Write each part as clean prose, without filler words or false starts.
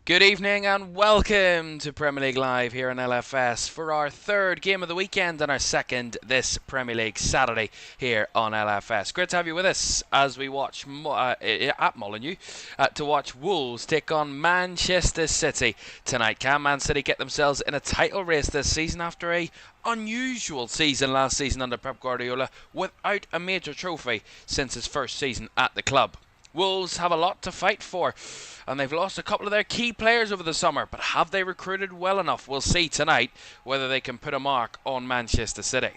Good evening and welcome to Premier League Live here on LFS for our third game of the weekend and our second this Premier League Saturday here on LFS. Great to have you with us as we watch at Molineux to watch Wolves take on Manchester City tonight. Can Man City get themselves in a title race this season after a unusual season last season under Pep Guardiola without a major trophy since his first season at the club? Wolves have a lot to fight for, and they've lost a couple of their key players over the summer, but have they recruited well enough? We'll see tonight whether they can put a mark on Manchester City.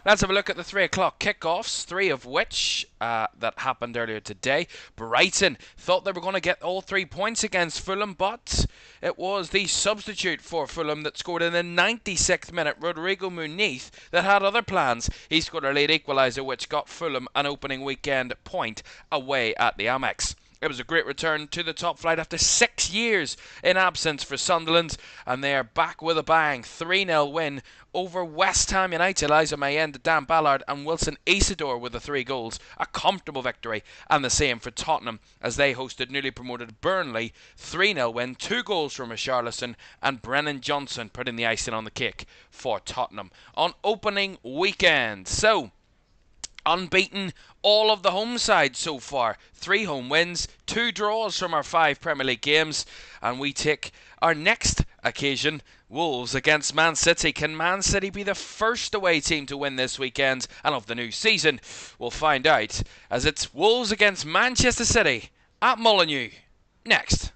Let's have a look at the 3 o'clock kickoffs, 3 of which that happened earlier today. Brighton thought they were going to get all 3 points against Fulham, but it was the substitute for Fulham that scored in the 96th minute, Rodrigo Muniz, that had other plans. He scored a late equaliser which got Fulham an opening weekend point away at the Amex. It was a great return to the top flight after 6 years in absence for Sunderland, and they are back with a bang. 3-0 win over West Ham United. Liza Mayenda, Dan Ballard and Wilson Isidore with the 3 goals. A comfortable victory, and the same for Tottenham as they hosted newly promoted Burnley. 3-0 win, 2 goals from Richarlison and Brennan Johnson putting the icing on the cake for Tottenham on opening weekend. So, unbeaten all of the home sides so far. 3 home wins, 2 draws from our 5 Premier League games, and we take our next occasion, Wolves against Man City. Can Man City be the first away team to win this weekend and of the new season? We'll find out as it's Wolves against Manchester City at Molineux. Next.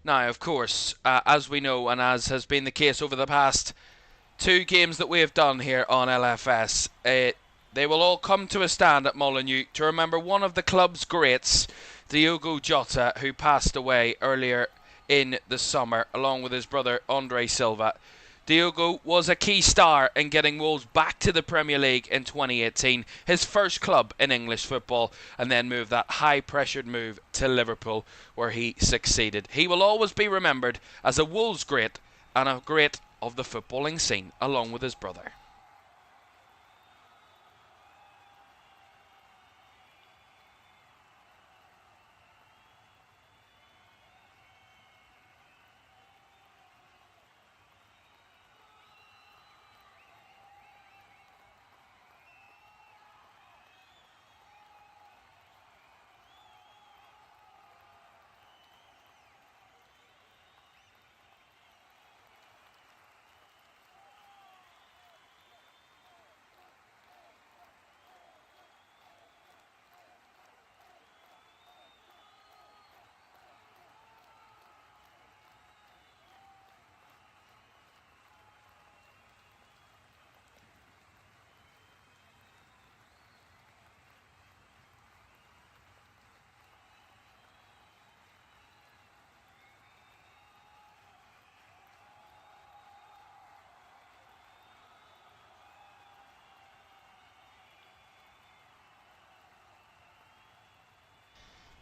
Now, of course, as we know and as has been the case over the past 2 games that we have done here on LFS, they will all come to a stand at Molineux to remember one of the club's greats, Diogo Jota, who passed away earlier in the summer along with his brother Andre Silva. Diogo was a key star in getting Wolves back to the Premier League in 2018, his first club in English football, and then moved that high-pressured move to Liverpool, where he succeeded. He will always be remembered as a Wolves great and a great of the footballing scene, along with his brother.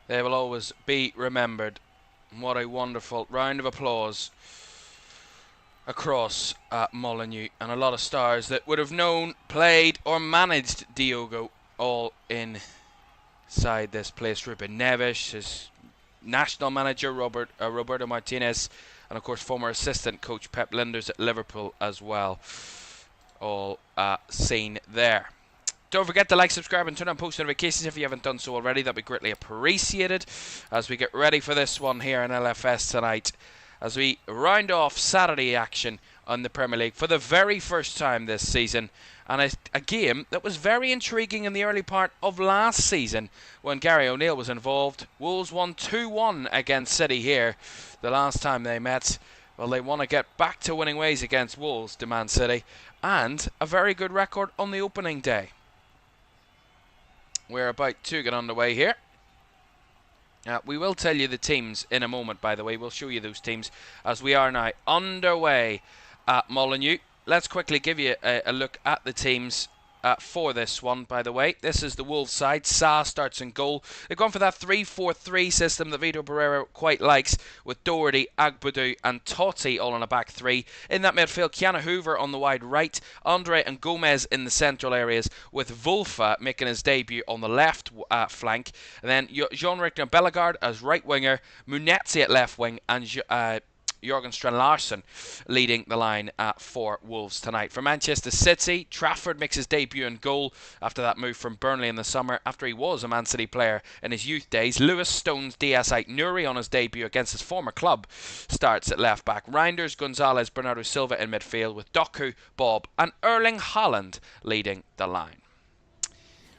They will always be remembered. What a wonderful round of applause across Molineux, and a lot of stars that would have known, played or managed Diogo all inside this place. Ruben Neves, his national manager Roberto Martinez, and of course former assistant coach Pep Lijnders at Liverpool as well, all seen there. Don't forget to like, subscribe and turn on post notifications if you haven't done so already. That'd be greatly appreciated as we get ready for this one here in LFS tonight, as we round off Saturday action on the Premier League for the very first time this season, and a game that was very intriguing in the early part of last season when Gary O'Neill was involved. Wolves won 2-1 against City here the last time they met. Well, they want to get back to winning ways against Wolves, demand City, and a very good record on the opening day. We're about to get underway here. We will tell you the teams in a moment, by the way. We'll show you those teams as we are now underway at Molineux. Let's quickly give you a look at the teams for this one, by the way. This is the Wolves side. Sa starts in goal. They've gone for that 3-4-3 system that Vitor Pereira quite likes, with Doherty, Agbudu and Totti all in a back three. In that midfield, Keanu Hoover on the wide right, Andre and Gomez in the central areas, with Vulfa making his debut on the left flank. And then Jean-Richter Bellegarde as right winger, Munetzi at left wing, and Jørgen Strand Larsen leading the line for Wolves tonight. For Manchester City, Trafford makes his debut in goal after that move from Burnley in the summer, after he was a Man City player in his youth days. Lewis Stones Diaz Nuri on his debut against his former club starts at left back. Reinders, Gonzalez, Bernardo Silva in midfield, with Doku, Bob and Erling Haaland leading the line.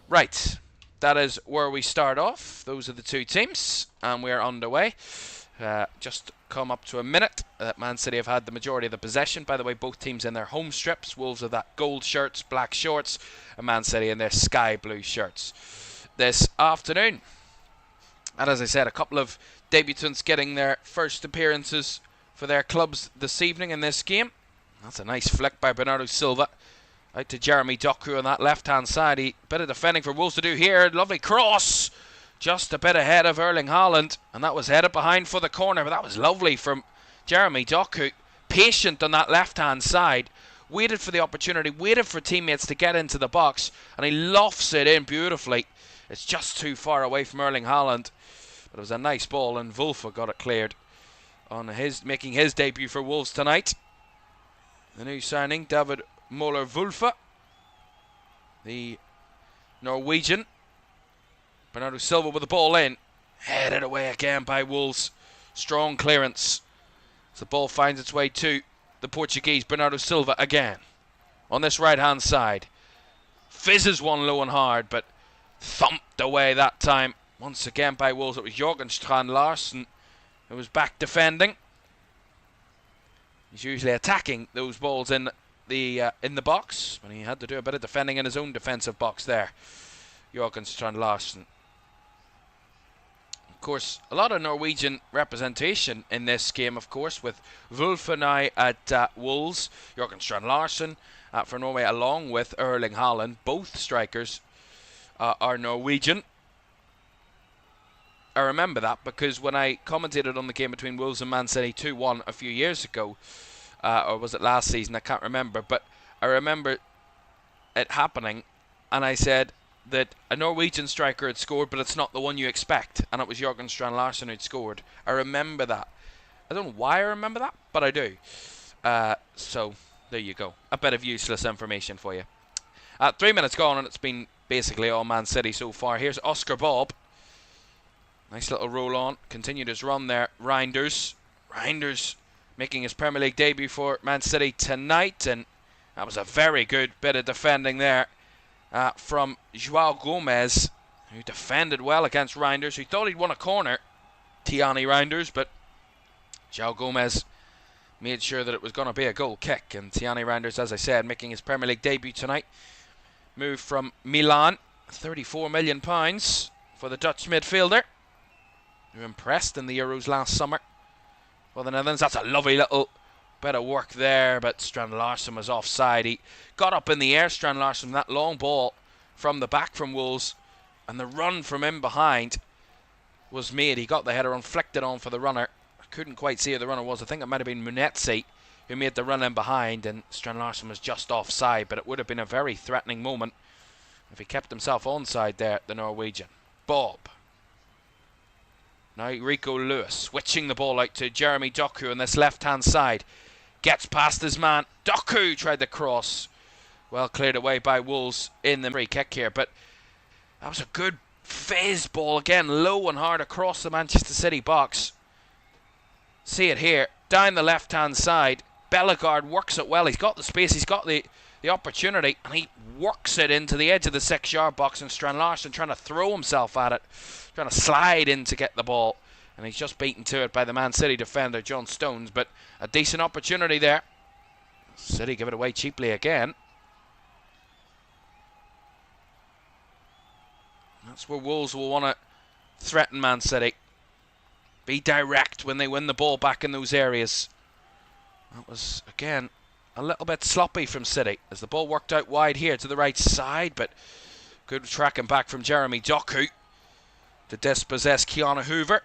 Right, that is where we start off. Those are the two teams, and we're underway. Just come up to a minute that Man City have had the majority of the possession. By the way, both teams in their home strips. Wolves have that gold shirts, black shorts, and Man City in their sky blue shirts this afternoon. And as I said, a couple of debutants getting their first appearances for their clubs this evening in this game. That's a nice flick by Bernardo Silva out to Jeremy Doku on that left-hand side. A bit of defending for Wolves to do here. Lovely cross. Just a bit ahead of Erling Haaland, and that was headed behind for the corner, but that was lovely from Jeremy Doku. Patient on that left-hand side, waited for the opportunity, waited for teammates to get into the box, and he lofts it in beautifully. It's just too far away from Erling Haaland, but it was a nice ball, and Vulfa got it cleared on making his debut for Wolves tonight. The new signing, David Møller-Vulfa, the Norwegian. Bernardo Silva with the ball in. Headed away again by Wolves. Strong clearance. As the ball finds its way to the Portuguese. Bernardo Silva again. On this right-hand side. Fizzes one low and hard, but thumped away that time. Once again by Wolves. It was Jørgen Strand Larsen who was back defending. He's usually attacking those balls in the box, but he had to do a bit of defending in his own defensive box there. Jørgen Strand Larsen. Of course, a lot of Norwegian representation in this game, of course, with Vulfa now at Wolves, Jørgen Strand Larsen for Norway, along with Erling Haaland. Both strikers are Norwegian. I remember that because when I commentated on the game between Wolves and Man City 2-1 a few years ago, or was it last season, I can't remember, but I remember it happening, and I said that a Norwegian striker had scored, but it's not the one you expect, and it was Jørgen Strand Larsen who'd scored. I remember that. I don't know why I remember that, but I do. So there you go, a bit of useless information for you. 3 minutes gone, and it's been basically all Man City so far. Here's Oscar Bob. Nice little roll on. Continued his run there. Reinders making his Premier League debut for Man City tonight, and that was a very good bit of defending there from João Gomez, who defended well against Reinders, who thought he'd won a corner, Tiani Reinders, but João Gomez made sure that it was going to be a goal kick. And Tiani Reinders, as I said, making his Premier League debut tonight. Moved from Milan, £34 million for the Dutch midfielder, who impressed in the Euros last summer for the Netherlands. That's a lovely little bit of work there, but Strand Larsen was offside. He got up in the air, Strand Larsen, that long ball from the back from Wolves, and the run from in behind was made. He got the header on, flicked it on for the runner. I couldn't quite see who the runner was. I think it might have been Munetzi who made the run in behind, and Strand Larsen was just offside, but it would have been a very threatening moment if he kept himself onside there, the Norwegian. Bob. Now Rico Lewis switching the ball out to Jeremy Doku on this left-hand side. Gets past his man. Doku tried the cross. Well cleared away by Wolves in the free kick here, but that was a good fizz ball again, low and hard across the Manchester City box. See it here, down the left-hand side. Bellegarde works it well. He's got the space, he's got the opportunity, and he works it into the edge of the 6-yard box, and Strand Larsen trying to throw himself at it, trying to slide in to get the ball, and he's just beaten to it by the Man City defender John Stones. But a decent opportunity there. City give it away cheaply again. That's where Wolves will want to threaten Man City. Be direct when they win the ball back in those areas. That was, again, a little bit sloppy from City as the ball worked out wide here to the right side, but good tracking back from Jeremy Doku to dispossess Kiana Hoover.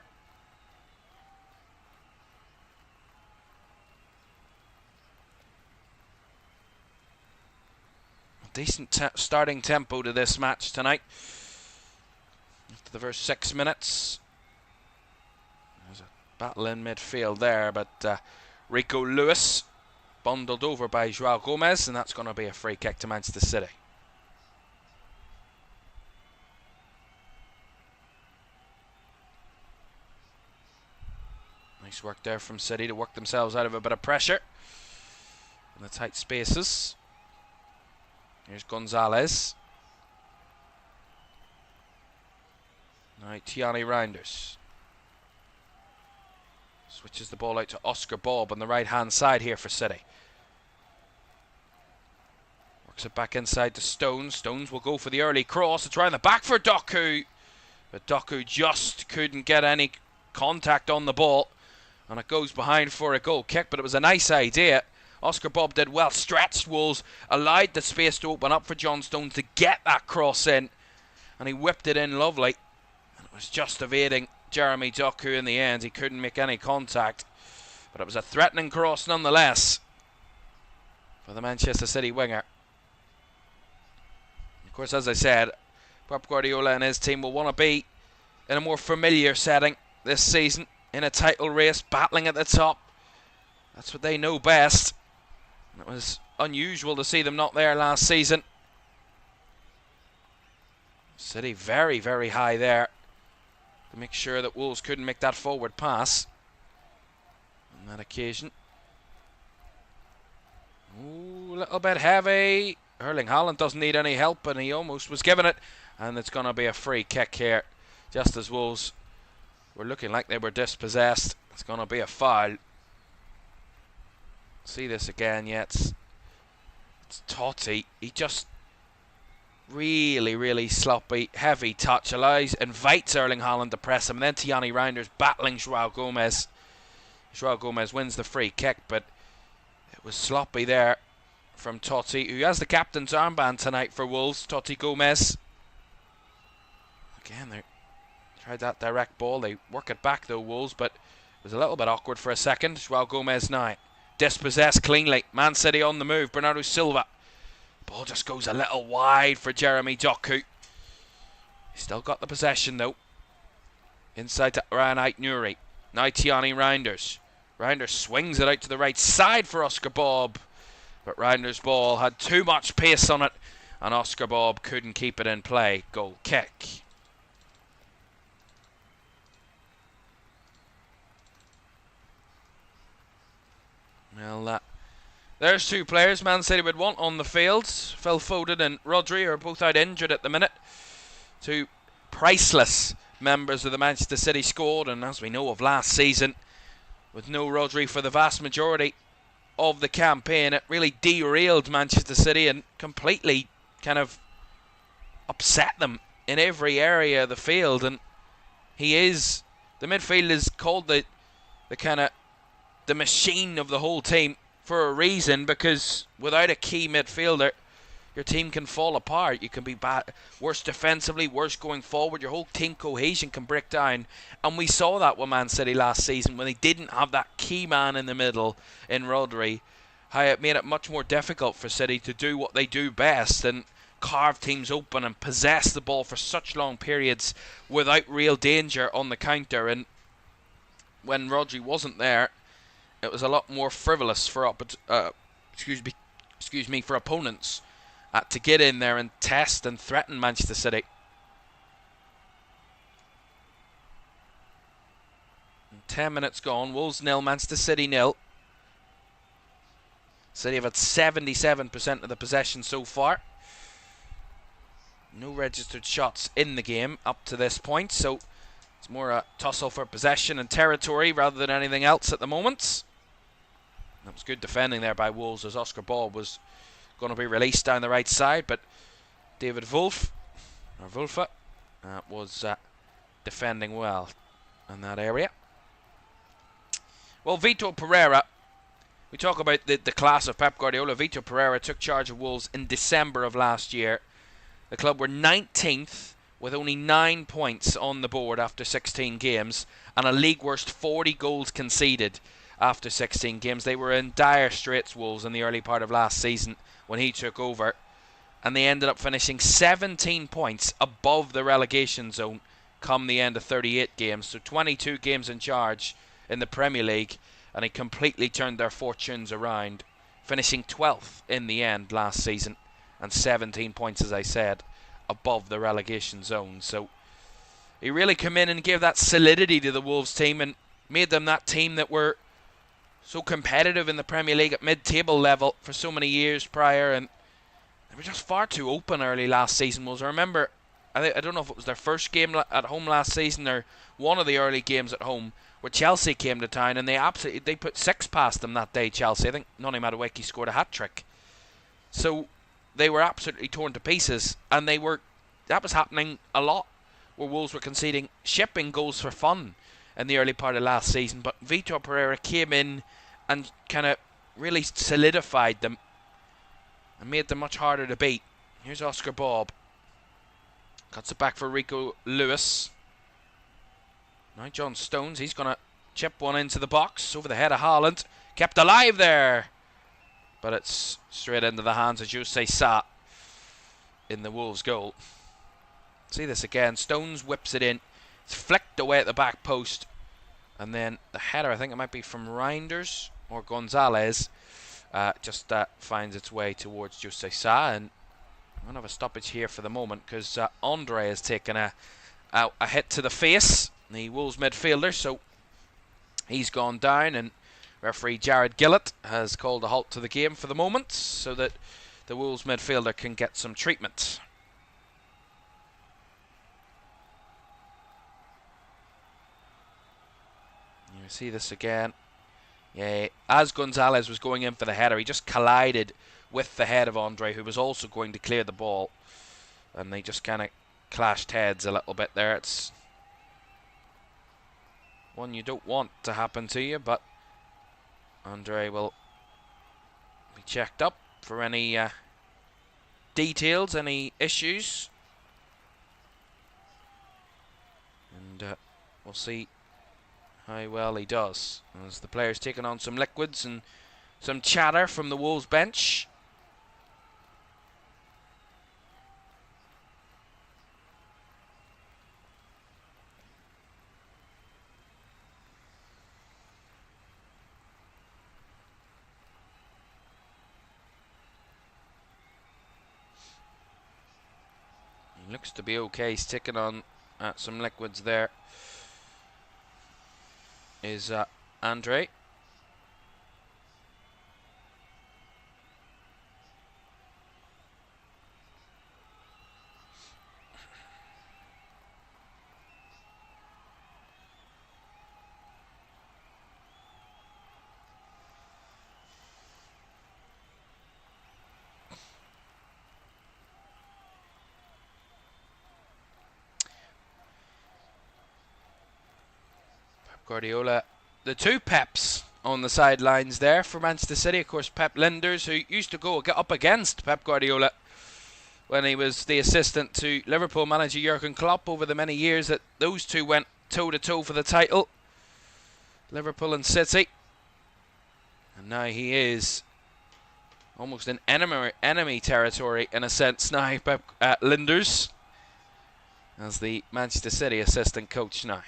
Decent starting tempo to this match tonight. After the first 6 minutes, there's a battle in midfield there, but Rico Lewis bundled over by Joao Gomez, and that's going to be a free kick to Manchester City. Nice work there from City to work themselves out of a bit of pressure in the tight spaces. Here's Gonzalez. Now Tiani Reinders switches the ball out to Oscar Bob on the right hand side here for City. Works it back inside to Stones. Stones will go for the early cross. It's round the back for Doku, but Doku just couldn't get any contact on the ball, and it goes behind for a goal kick, but it was a nice idea. Oscar Bob did well, stretched Wolves, allowed the space to open up for John Stones to get that cross in, and he whipped it in lovely. And it was just evading Jeremy Doku in the end. He couldn't make any contact, but it was a threatening cross nonetheless for the Manchester City winger. Of course, as I said, Pep Guardiola and his team will want to be in a more familiar setting this season, in a title race, battling at the top. That's what they know best. It was unusual to see them not there last season. City very, very high there to make sure that Wolves couldn't make that forward pass on that occasion. Ooh, a little bit heavy. Erling Haaland doesn't need any help, and he almost was given it. And it's going to be a free kick here, just as Wolves were looking like they were dispossessed. It's going to be a foul. See this again, yet it's Totti. He just really, really sloppy, heavy touch, invites Erling Haaland to press him, and then Tiani Reinders battling Joao Gomez. Joao Gomez wins the free kick, but it was sloppy there from Totti, who has the captain's armband tonight for Wolves. Totti Gomez. Again, they tried that direct ball. They work it back though, Wolves, but it was a little bit awkward for a second. Joao Gomez now. Dispossessed cleanly. Man City on the move. Bernardo Silva. Ball just goes a little wide for Jeremy Doku. He's still got the possession though. Inside to Ryan Ait-Nouri. Now Tiani Reinders. Reinders swings it out to the right side for Oscar Bob. But Reinders' ball had too much pace on it, and Oscar Bob couldn't keep it in play. Goal kick. Well, there's two players Man City would want on the field. Phil Foden and Rodri are both out injured at the minute. Two priceless members of the Manchester City squad, and as we know of last season, with no Rodri for the vast majority of the campaign, it really derailed Manchester City and completely kind of upset them in every area of the field. And the midfield is called the kind of the machine of the whole team for a reason, because without a key midfielder, your team can fall apart. You can be worse defensively, worse going forward. Your whole team cohesion can break down. And we saw that with Man City last season when they didn't have that key man in the middle in Rodri. How it made it much more difficult for City to do what they do best and carve teams open and possess the ball for such long periods without real danger on the counter. And when Rodri wasn't there, it was a lot more frivolous for for opponents to get in there and test and threaten Manchester City. And 10 minutes gone. Wolves 0, Manchester City 0. City have had 77% of the possession so far. No registered shots in the game up to this point, so it's more a tussle for possession and territory rather than anything else at the moment. That was good defending there by Wolves as Oscar Bob was going to be released down the right side, but David Wolfe was defending well in that area. Well, Vitor Pereira We talk about the class of Pep Guardiola. Vitor Pereira took charge of Wolves in December of last year. The club were 19th with only 9 points on the board after 16 games and a league worst 40 goals conceded after 16 games. They were in dire straits, Wolves, in the early part of last season when he took over, and they ended up finishing 17 points above the relegation zone come the end of 38 games. So 22 games in charge in the Premier League, and he completely turned their fortunes around, finishing 12th in the end last season and 17 points, as I said, above the relegation zone. So he really came in and gave that solidity to the Wolves team and made them that team that were so competitive in the Premier League at mid-table level for so many years prior, and they were just far too open early last season. Wolves, I remember, I don't know if it was their first game at home last season or one of the early games at home where Chelsea came to town, and they put 6 past them that day, Chelsea. I think Noni Madueke scored a hat-trick. So they were absolutely torn to pieces, and that was happening a lot, where Wolves were conceding shipping goals for fun in the early part of last season. But Vitor Pereira came in and kind of really solidified them and made them much harder to beat. Here's Oscar Bob. Cuts it back for Rico Lewis. Now John Stones, he's going to chip one into the box over the head of Haaland. Kept alive there, but it's straight into the hands of Jose Sa in the Wolves goal. See this again. Stones whips it in. It's flicked away at the back post, and then the header, I think it might be from Reinders or Gonzalez, just finds its way towards Jose Sa. And I'm going to have a stoppage here for the moment because Andre has taken a hit to the face, the Wolves midfielder, so he's gone down, and referee Jared Gillett has called a halt to the game for the moment so that the Wolves midfielder can get some treatment. You see this again. Yeah, as Gonzalez was going in for the header, he just collided with the head of Andre, who was also going to clear the ball, and they just kind of clashed heads a little bit there. It's one you don't want to happen to you, but Andre will be checked up for any details, any issues, and we'll see how well he does as the players taking on some liquids and some chatter from the Wolves bench. He looks to be okay. He's taking on some liquids there. Is Andre. Pep Guardiola. The two Peps on the sidelines there for Manchester City. Of course, Pep Linders, who used to get up against Pep Guardiola when he was the assistant to Liverpool manager Jurgen Klopp over the many years that those two went toe-to-toe for the title. Liverpool and City. And now he is almost in enemy territory in a sense now, Pep Linders, as the Manchester City assistant coach now.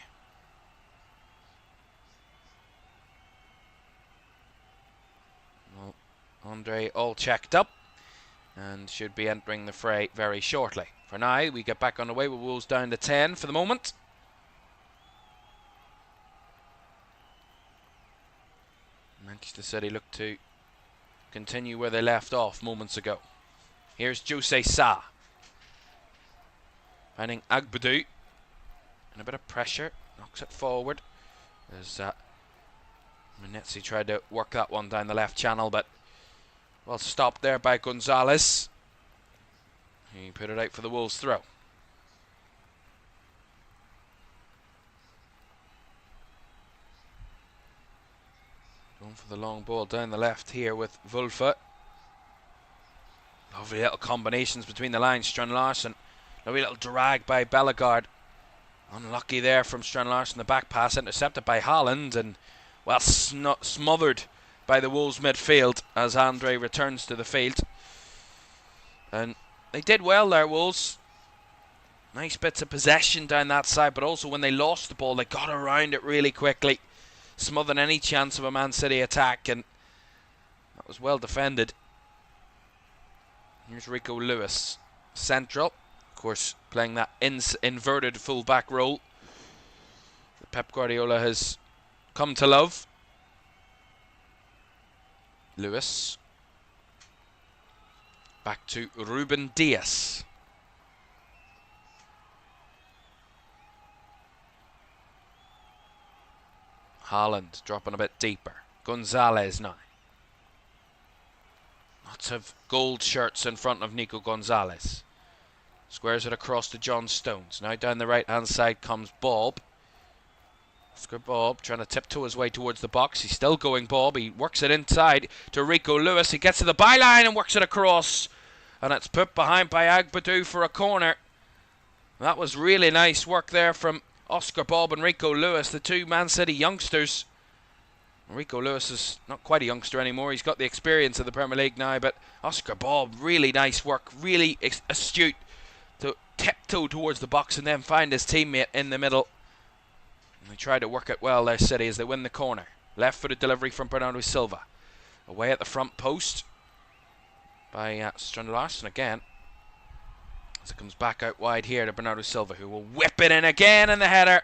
Andre all checked up and should be entering the fray very shortly. For now, we get back on the way with Wolves down to 10 for the moment. Manchester City look to continue where they left off moments ago. Here's Jose Sa. Finding Agbadou. And a bit of pressure. Knocks it forward. As Manetzi tried to work that one down the left channel, but well stopped there by Gonzalez. He put it out for the Wolves throw. Going for the long ball down the left here with Wulfa. Lovely little combinations between the lines. Strand Larsen. Lovely little drag by Bellegarde. Unlucky there from Strand Larsen. The back pass intercepted by Haaland and, well, smothered by the Wolves midfield as Andre returns to the field. And they did well there, Wolves. Nice bits of possession down that side, but also when they lost the ball, they got around it really quickly, smothered any chance of a Man City attack, and that was well defended. Here's Rico Lewis, central, of course, playing that inverted full-back role that Pep Guardiola has come to love. Lewis. Back to Ruben Dias. Haaland dropping a bit deeper. Gonzalez now. Lots of gold shirts in front of Nico Gonzalez. Squares it across to John Stones. Now down the right hand side comes Bob. Oscar Bob trying to tiptoe his way towards the box. He's still going Bob. He works it inside to Rico Lewis. He gets to the byline and works it across. And it's put behind by Agbadou for a corner. That was really nice work there from Oscar Bob and Rico Lewis, the two Man City youngsters. Rico Lewis is not quite a youngster anymore. He's got the experience of the Premier League now, but Oscar Bob, really nice work, really astute to tiptoe towards the box and then find his teammate in the middle. And they try to work it well there, City, as they win the corner. Left-footed delivery from Bernardo Silva. Away at the front post by Strand Larsen again. As it comes back out wide here to Bernardo Silva, who will whip it in again, and the header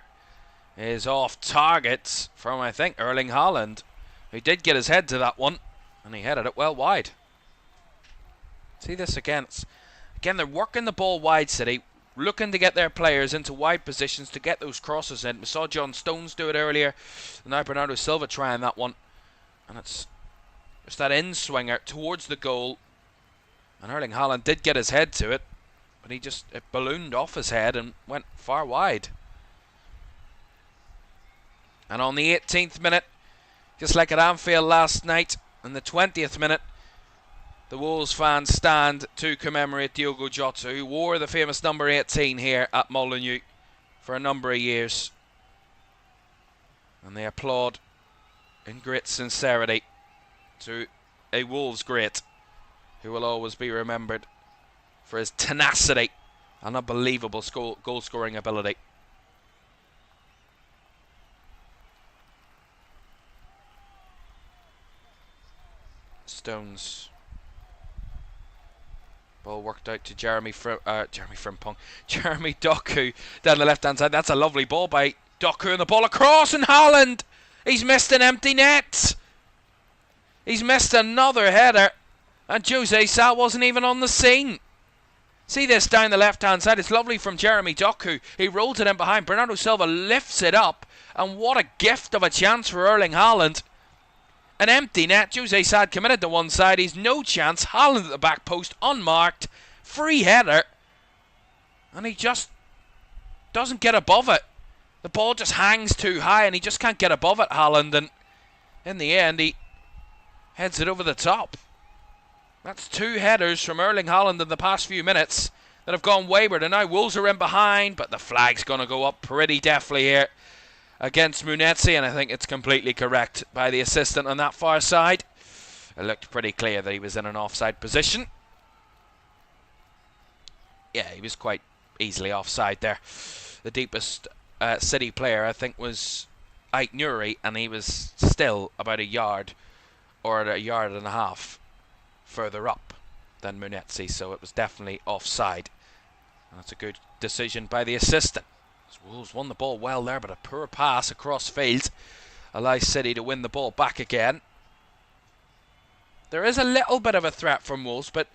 is off target from, I think, Erling Haaland. He did get his head to that one, and he headed it well wide. See this again. Again, they're working the ball wide, City, looking to get their players into wide positions to get those crosses in. We saw John Stones do it earlier, and now Bernardo Silva trying that one. And it's just that in-swinger towards the goal. And Erling Haaland did get his head to it, but it ballooned off his head and went far wide. And on the 18th minute, just like at Anfield last night, in the 20th minute, the Wolves fans stand to commemorate Diogo Jota, who wore the famous number 18 here at Molineux for a number of years. And they applaud in great sincerity to a Wolves great who will always be remembered for his tenacity and unbelievable goal-scoring ability. Stones. Ball worked out to Jeremy Doku down the left-hand side. That's a lovely ball by Doku, and the ball across, and Haaland! He's missed an empty net! He's missed another header, and Jose Sa wasn't even on the scene. See this down the left-hand side. It's lovely from Jeremy Doku. He rolls it in behind. Bernardo Silva lifts it up, and what a gift of a chance for Erling Haaland. An empty net. Jose Sa committed to one side. He's no chance. Haaland at the back post, unmarked. Free header. And he just doesn't get above it. The ball just hangs too high and he just can't get above it, Haaland. And in the end, he heads it over the top. That's two headers from Erling Haaland in the past few minutes that have gone wayward. And now Wolves are in behind, but the flag's going to go up pretty deftly here against Munetsi, and I think it's completely correct by the assistant on that far side. It looked pretty clear that he was in an offside position. Yeah, he was quite easily offside there. The deepest City player, I think, was Ait Nuri, and he was still about a yard or a yard and a half further up than Munetsi, so it was definitely offside. And that's a good decision by the assistant. Wolves won the ball well there, but a poor pass across field allows City to win the ball back again. There is a little bit of a threat from Wolves, but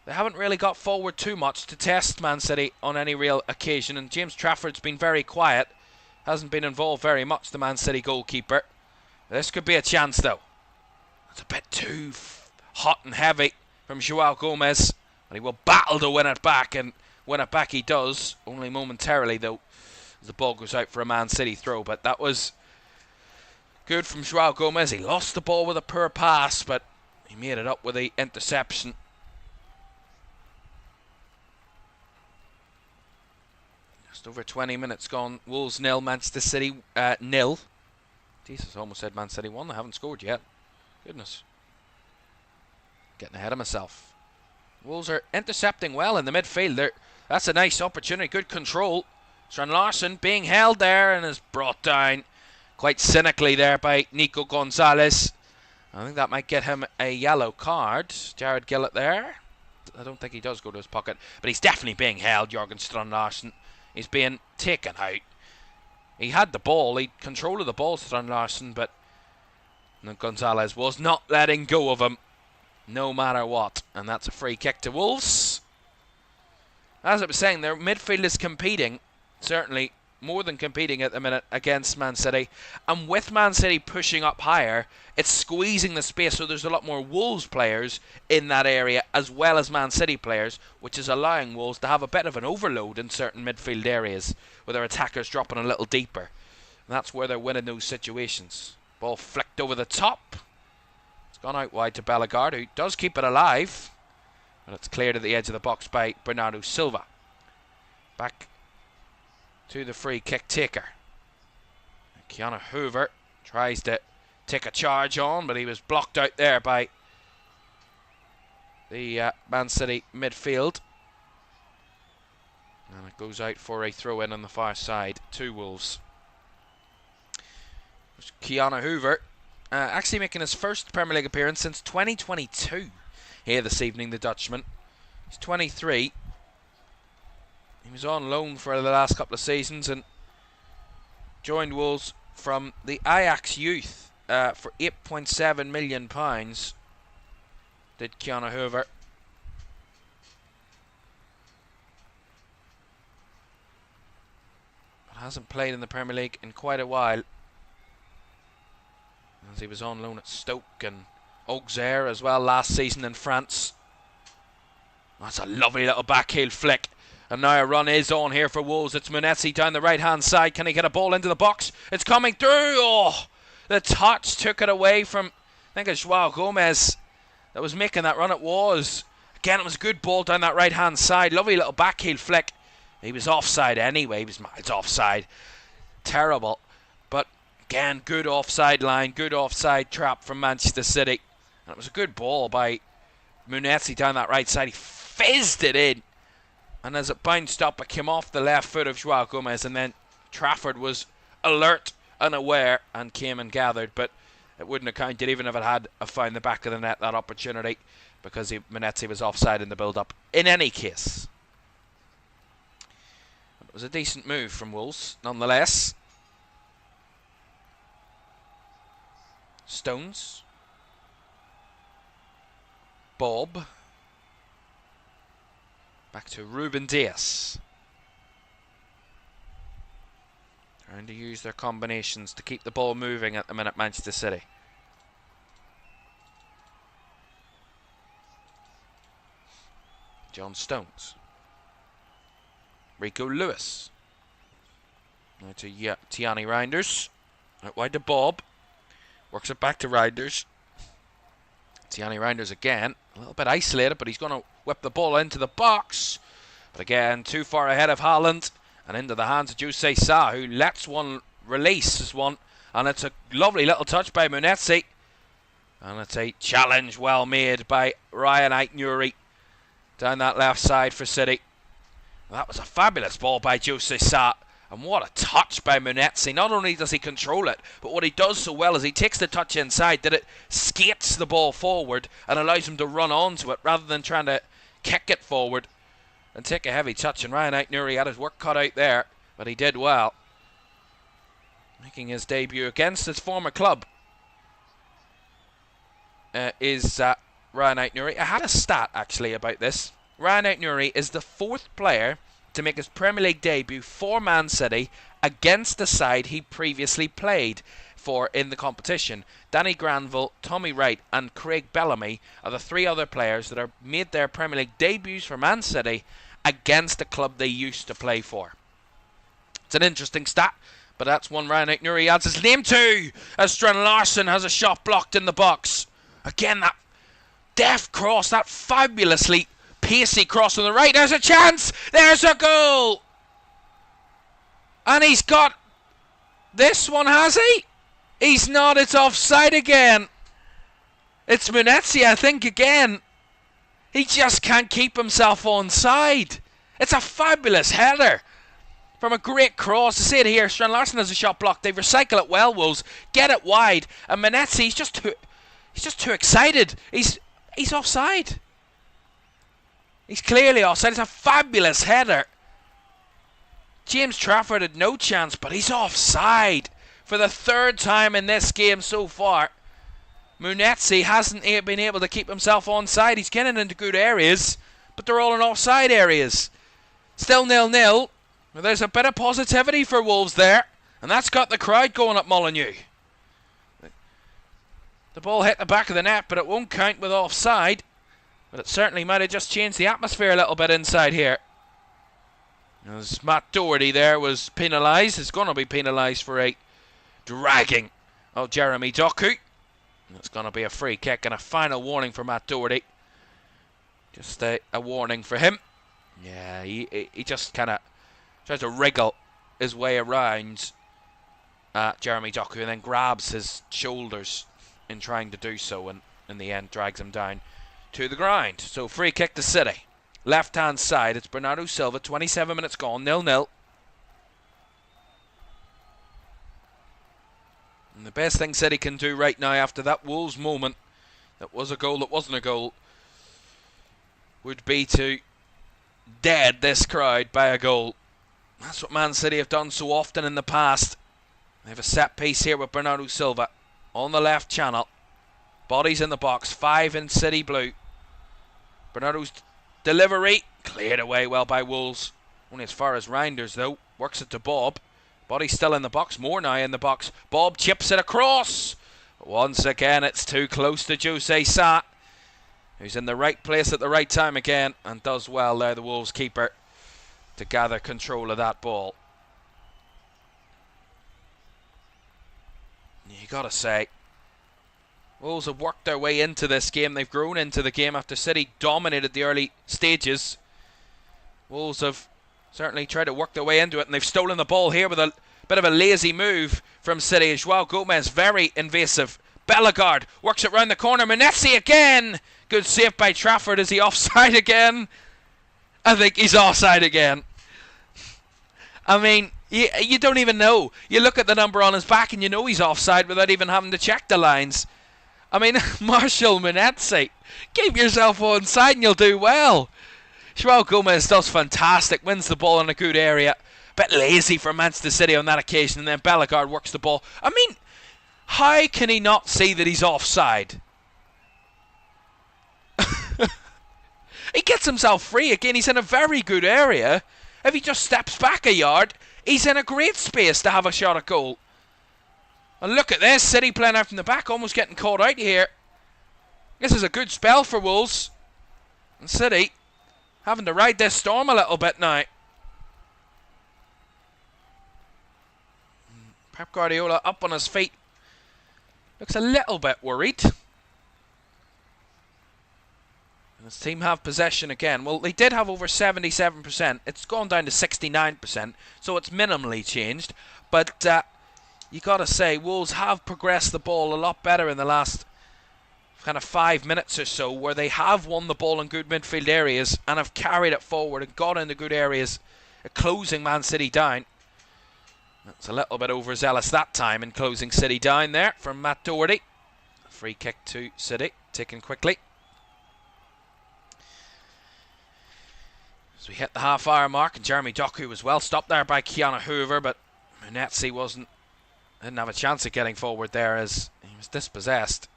they haven't really got forward too much to test Man City on any real occasion, and James Trafford's been very quiet, hasn't been involved very much, the Man City goalkeeper. This could be a chance though. It's a bit too hot and heavy from João Gomez, and he will battle to win it back, and win it back he does, only momentarily though. The ball goes out for a Man City throw, but that was Good from Joao Gomez. He lost the ball with a poor pass, but he made it up with the interception. Just over 20 minutes gone. Wolves 0, Manchester City 0. Jesus, I almost said Man City 1. They haven't scored yet. Goodness. Getting ahead of myself. Wolves are intercepting well in the midfield. That's a nice opportunity. Good control. Strand Larsen being held there and is brought down quite cynically there by Nico Gonzalez. I think that might get him a yellow card. Jared Gillett there. I don't think he does go to his pocket, but he's definitely being held, Jørgen Strand Larsen. He's being taken out. He had the ball. He control of the ball, Strand Larsen, but Gonzalez was not letting go of him, no matter what. And that's a free kick to Wolves. As I was saying, their midfield is competing, certainly more than competing at the minute against Man City. And with Man City pushing up higher, it's squeezing the space, so there's a lot more Wolves players in that area as well as Man City players, which is allowing Wolves to have a bit of an overload in certain midfield areas with their attackers dropping a little deeper. And that's where they're winning those situations. Ball flicked over the top. It's gone out wide to Bellegarde, who does keep it alive. But it's cleared at the edge of the box by Bernardo Silva. Back to the free kick taker. Keanu Hoover tries to take a charge on, but he was blocked out there by the Man City midfield. And it goes out for a throw-in on the far side to Wolves. Keanu Hoover actually making his first Premier League appearance since 2022 here this evening, the Dutchman. He's 23. He was on loan for the last couple of seasons and joined Wolves from the Ajax youth for £8.7 million, did Keanu Hoover. But hasn't played in the Premier League in quite a while, as he was on loan at Stoke and Auxerre as well last season in France. That's a lovely little backheel flick. And now a run is on here for Wolves. It's Munetsi down the right-hand side. Can he get a ball into the box? It's coming through. Oh, the touch took it away from, I think it's Joao Gomez that was making that run. It was. Again, it was a good ball down that right-hand side. Lovely little backheel flick. He was offside anyway. He was miles offside. Terrible. But again, good offside line, good offside trap from Manchester City. And it was a good ball by Munetsi down that right side. He fizzed it in. And as it bounced up, it came off the left foot of Joao Gomez, and then Trafford was alert and aware and came and gathered, but it wouldn't have counted even if it had found the back of the net, that opportunity, because Munetsi was offside in the build-up. In any case, it was a decent move from Wolves, nonetheless. Stones. Bob. Back to Ruben Dias. Trying to use their combinations to keep the ball moving at the minute, Manchester City. John Stones. Rico Lewis. Now to Tiani Reinders. Out wide to Bob. Works it back to Reinders. Tiani Reinders again. A little bit isolated, but he's going to whip the ball into the box. But again, too far ahead of Haaland. And into the hands of Jose Sa, who lets one release as one. And it's a lovely little touch by Munetsi. And it's a challenge well made by Ryan Aït-Nouri down that left side for City. That was a fabulous ball by Jose Sa. And what a touch by Munetsi. Not only does he control it, but what he does so well is he takes the touch inside, that it skates the ball forward and allows him to run onto it rather than trying to kick it forward and take a heavy touch. And Ryan Aït-Nouri had his work cut out there, but he did well. Making his debut against his former club is Ryan Aït-Nouri. I had a stat actually about this. Ryan Aït-Nouri is the 4th player to make his Premier League debut for Man City against the side he previously played for in the competition. Danny Granville, Tommy Wright and Craig Bellamy are the 3 other players that have made their Premier League debuts for Man City against the club they used to play for. It's an interesting stat, But that's one Ryan Nuri adds his name to, as Strand Larson has a shot blocked in the box. Again, that deft cross, that fabulously pacey cross on the right. There's a chance. There's a goal. And he's got this one, has he? He's not. It's offside again. It's Molineux, I think, again. He just can't keep himself onside. It's a fabulous header from a great cross. To see it here, Strand Larson has a shot blocked. They recycle it well, Wolves. Get it wide. And Molineux, he's just too excited. He's offside. He's clearly offside. It's a fabulous header. James Trafford had no chance, but he's offside for the third time in this game so far. Molineux hasn't been able to keep himself onside. He's getting into good areas, but they're all in offside areas. Still 0-0. Well, there's a bit of positivity for Wolves there, and that's got the crowd going at Molineux. The ball hit the back of the net, but it won't count with offside. But it certainly might have just changed the atmosphere a little bit inside here. As Matt Doherty there was penalised. Is going to be penalised for a dragging of Jeremy Doku. It's going to be a free kick and a final warning for Matt Doherty. Just a warning for him. Yeah, he just kind of tries to wriggle his way around Jeremy Doku and then grabs his shoulders in trying to do so, and in the end drags him down to the ground. So free kick to City. Left hand side, it's Bernardo Silva, 27 minutes gone, 0-0. And the best thing City can do right now after that Wolves moment, that was a goal that wasn't a goal, would be to dead this crowd by a goal. That's what Man City have done so often in the past. They have a set piece here with Bernardo Silva on the left channel. Bodies in the box, 5 in City blue. Bernardo's delivery cleared away well by Wolves. Only as far as Reinders though. Works it to Bob. Body still in the box. More now in the box. Bob chips it across. Once again, it's too close to Jose Sa, who's in the right place at the right time again, and does well there, the Wolves keeper, to gather control of that ball. You gotta say, Wolves have worked their way into this game. They've grown into the game after City dominated the early stages. Wolves have certainly tried to work their way into it, and they've stolen the ball here with a bit of a lazy move from City. João Gomez, very invasive. Bellegarde works it round the corner. Molineux again. Good save by Trafford. Is he offside again? I think he's offside again. I mean, you don't even know. You look at the number on his back and you know he's offside without even having to check the lines. I mean, Marshall Molineux, keep yourself onside and you'll do well. João Gomez does fantastic, wins the ball in a good area. Bit lazy for Manchester City on that occasion, and then Bellegarde works the ball. I mean, how can he not see that he's offside? He gets himself free again. He's in a very good area. If he just steps back a yard, he's in a great space to have a shot at goal. And look at this, City playing out from the back, almost getting caught out here. This is a good spell for Wolves. And City having to ride this storm a little bit now. Pep Guardiola up on his feet. Looks a little bit worried. And his team have possession again. Well, they did have over 77%. It's gone down to 69%, so it's minimally changed. But you got to say, Wolves have progressed the ball a lot better in the last kind of 5 minutes or so, where they have won the ball in good midfield areas and have carried it forward and got into good areas, closing Man City down. That's a little bit overzealous that time in closing City down there from Matt Doherty. Free kick to City, taken quickly. As we hit the half-hour mark, and Jeremy Doku was well stopped there by Keanu Hoover, but Molineux didn't have a chance of getting forward there as he was dispossessed.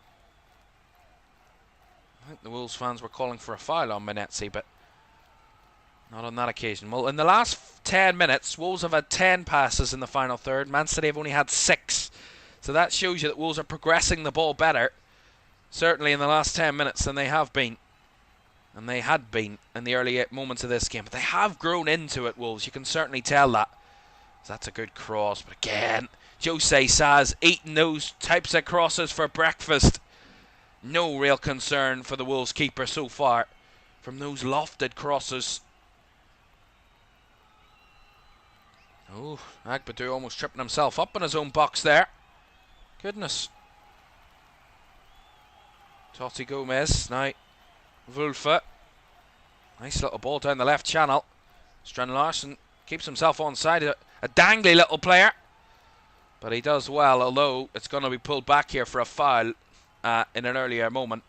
I think the Wolves fans were calling for a foul on Molineux, but not on that occasion. Well, in the last 10 minutes, Wolves have had 10 passes in the final third. Man City have only had 6. So that shows you that Wolves are progressing the ball better, certainly in the last 10 minutes, than they have been. And they had been in the early moments of this game. But they have grown into it, Wolves. You can certainly tell that. That's a good cross, but again, Jose Sa's eating those types of crosses for breakfast. No real concern for the Wolves keeper so far from those lofted crosses. Oh, Agbadou almost tripping himself up in his own box there. Goodness. Totti Gomez, now Wulfe. Nice little ball down the left channel. Strand Larsen keeps himself onside. A dangly little player. But he does well, although it's going to be pulled back here for a foul in an earlier moment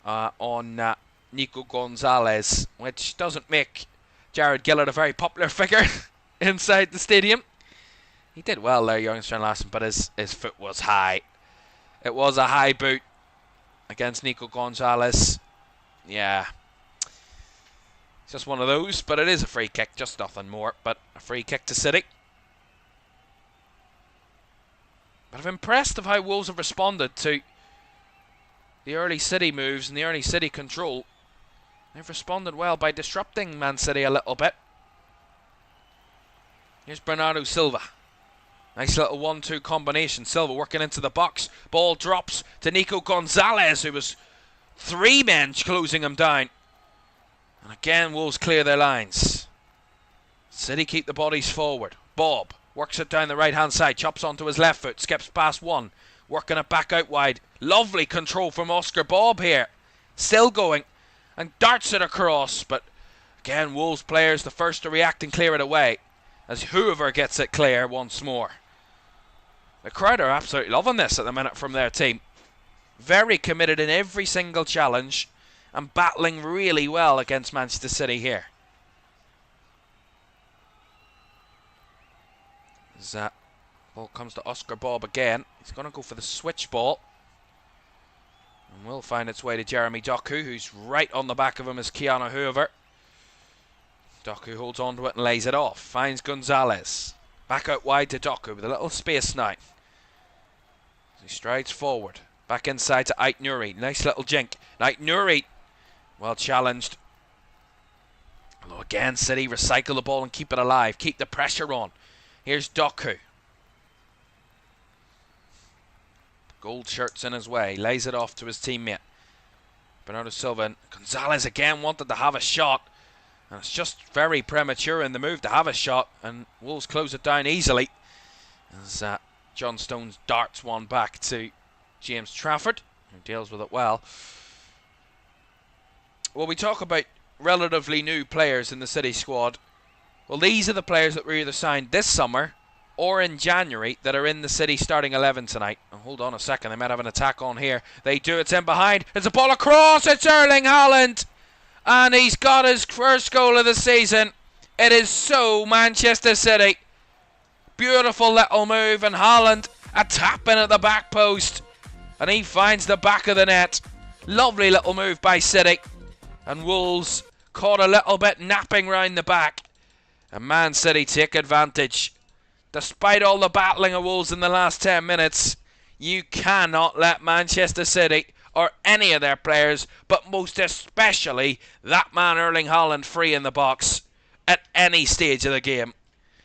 on Nico Gonzalez, which doesn't make Jared Gillett a very popular figure inside the stadium. He did well there, young Strand Larsen, but his foot was high. It was a high boot against Nico Gonzalez. Yeah. Just one of those, but it is a free kick, just nothing more, but a free kick to City. But I'm impressed of how Wolves have responded to the early City moves and the early City control. They've responded well by disrupting Man City a little bit. Here's Bernardo Silva. Nice little 1-2 combination. Silva working into the box. Ball drops to Nico Gonzalez, who was 3 men closing him down. And again, Wolves clear their lines. City keep the bodies forward. Bob works it down the right-hand side. Chops onto his left foot. Skips past one. Working it back out wide. Lovely control from Oscar Bob here. Still going. And darts it across. But again, Wolves players the first to react and clear it away. As Hoover gets it clear once more. The crowd are absolutely loving this at the minute from their team. Very committed in every single challenge. And battling really well against Manchester City here. As that ball comes to Oscar Bob again. He's going to go for the switch ball. And will find its way to Jeremy Doku, who's right on the back of him as Keanu Hoover. Doku holds on to it and lays it off. Finds Gonzalez. Back out wide to Doku with a little space now. As he strides forward. Back inside to Ait Nouri. Nice little jink. Ait Nouri. Well challenged. Although again, City recycle the ball and keep it alive. Keep the pressure on. Here's Doku. Gold shirt's in his way. Lays it off to his teammate. Bernardo Silva. And Gonzalez again wanted to have a shot. And it's just very premature in the move to have a shot. And Wolves close it down easily. As John Stones darts one back to James Trafford, who deals with it well. Well, we talk about relatively new players in the City squad. Well, these are the players that were either signed this summer or in January that are in the City starting 11 tonight. Oh, hold on a second, they might have an attack on here. They do, it's in behind. It's a ball across, it's Erling Haaland. And he's got his first goal of the season. It is so Manchester City. Beautiful little move, and Haaland a tap in at the back post. And he finds the back of the net. Lovely little move by City. And Wolves caught a little bit napping round the back. And Man City take advantage. Despite all the battling of Wolves in the last 10 minutes, you cannot let Manchester City or any of their players, but most especially that man Erling Haaland, free in the box at any stage of the game.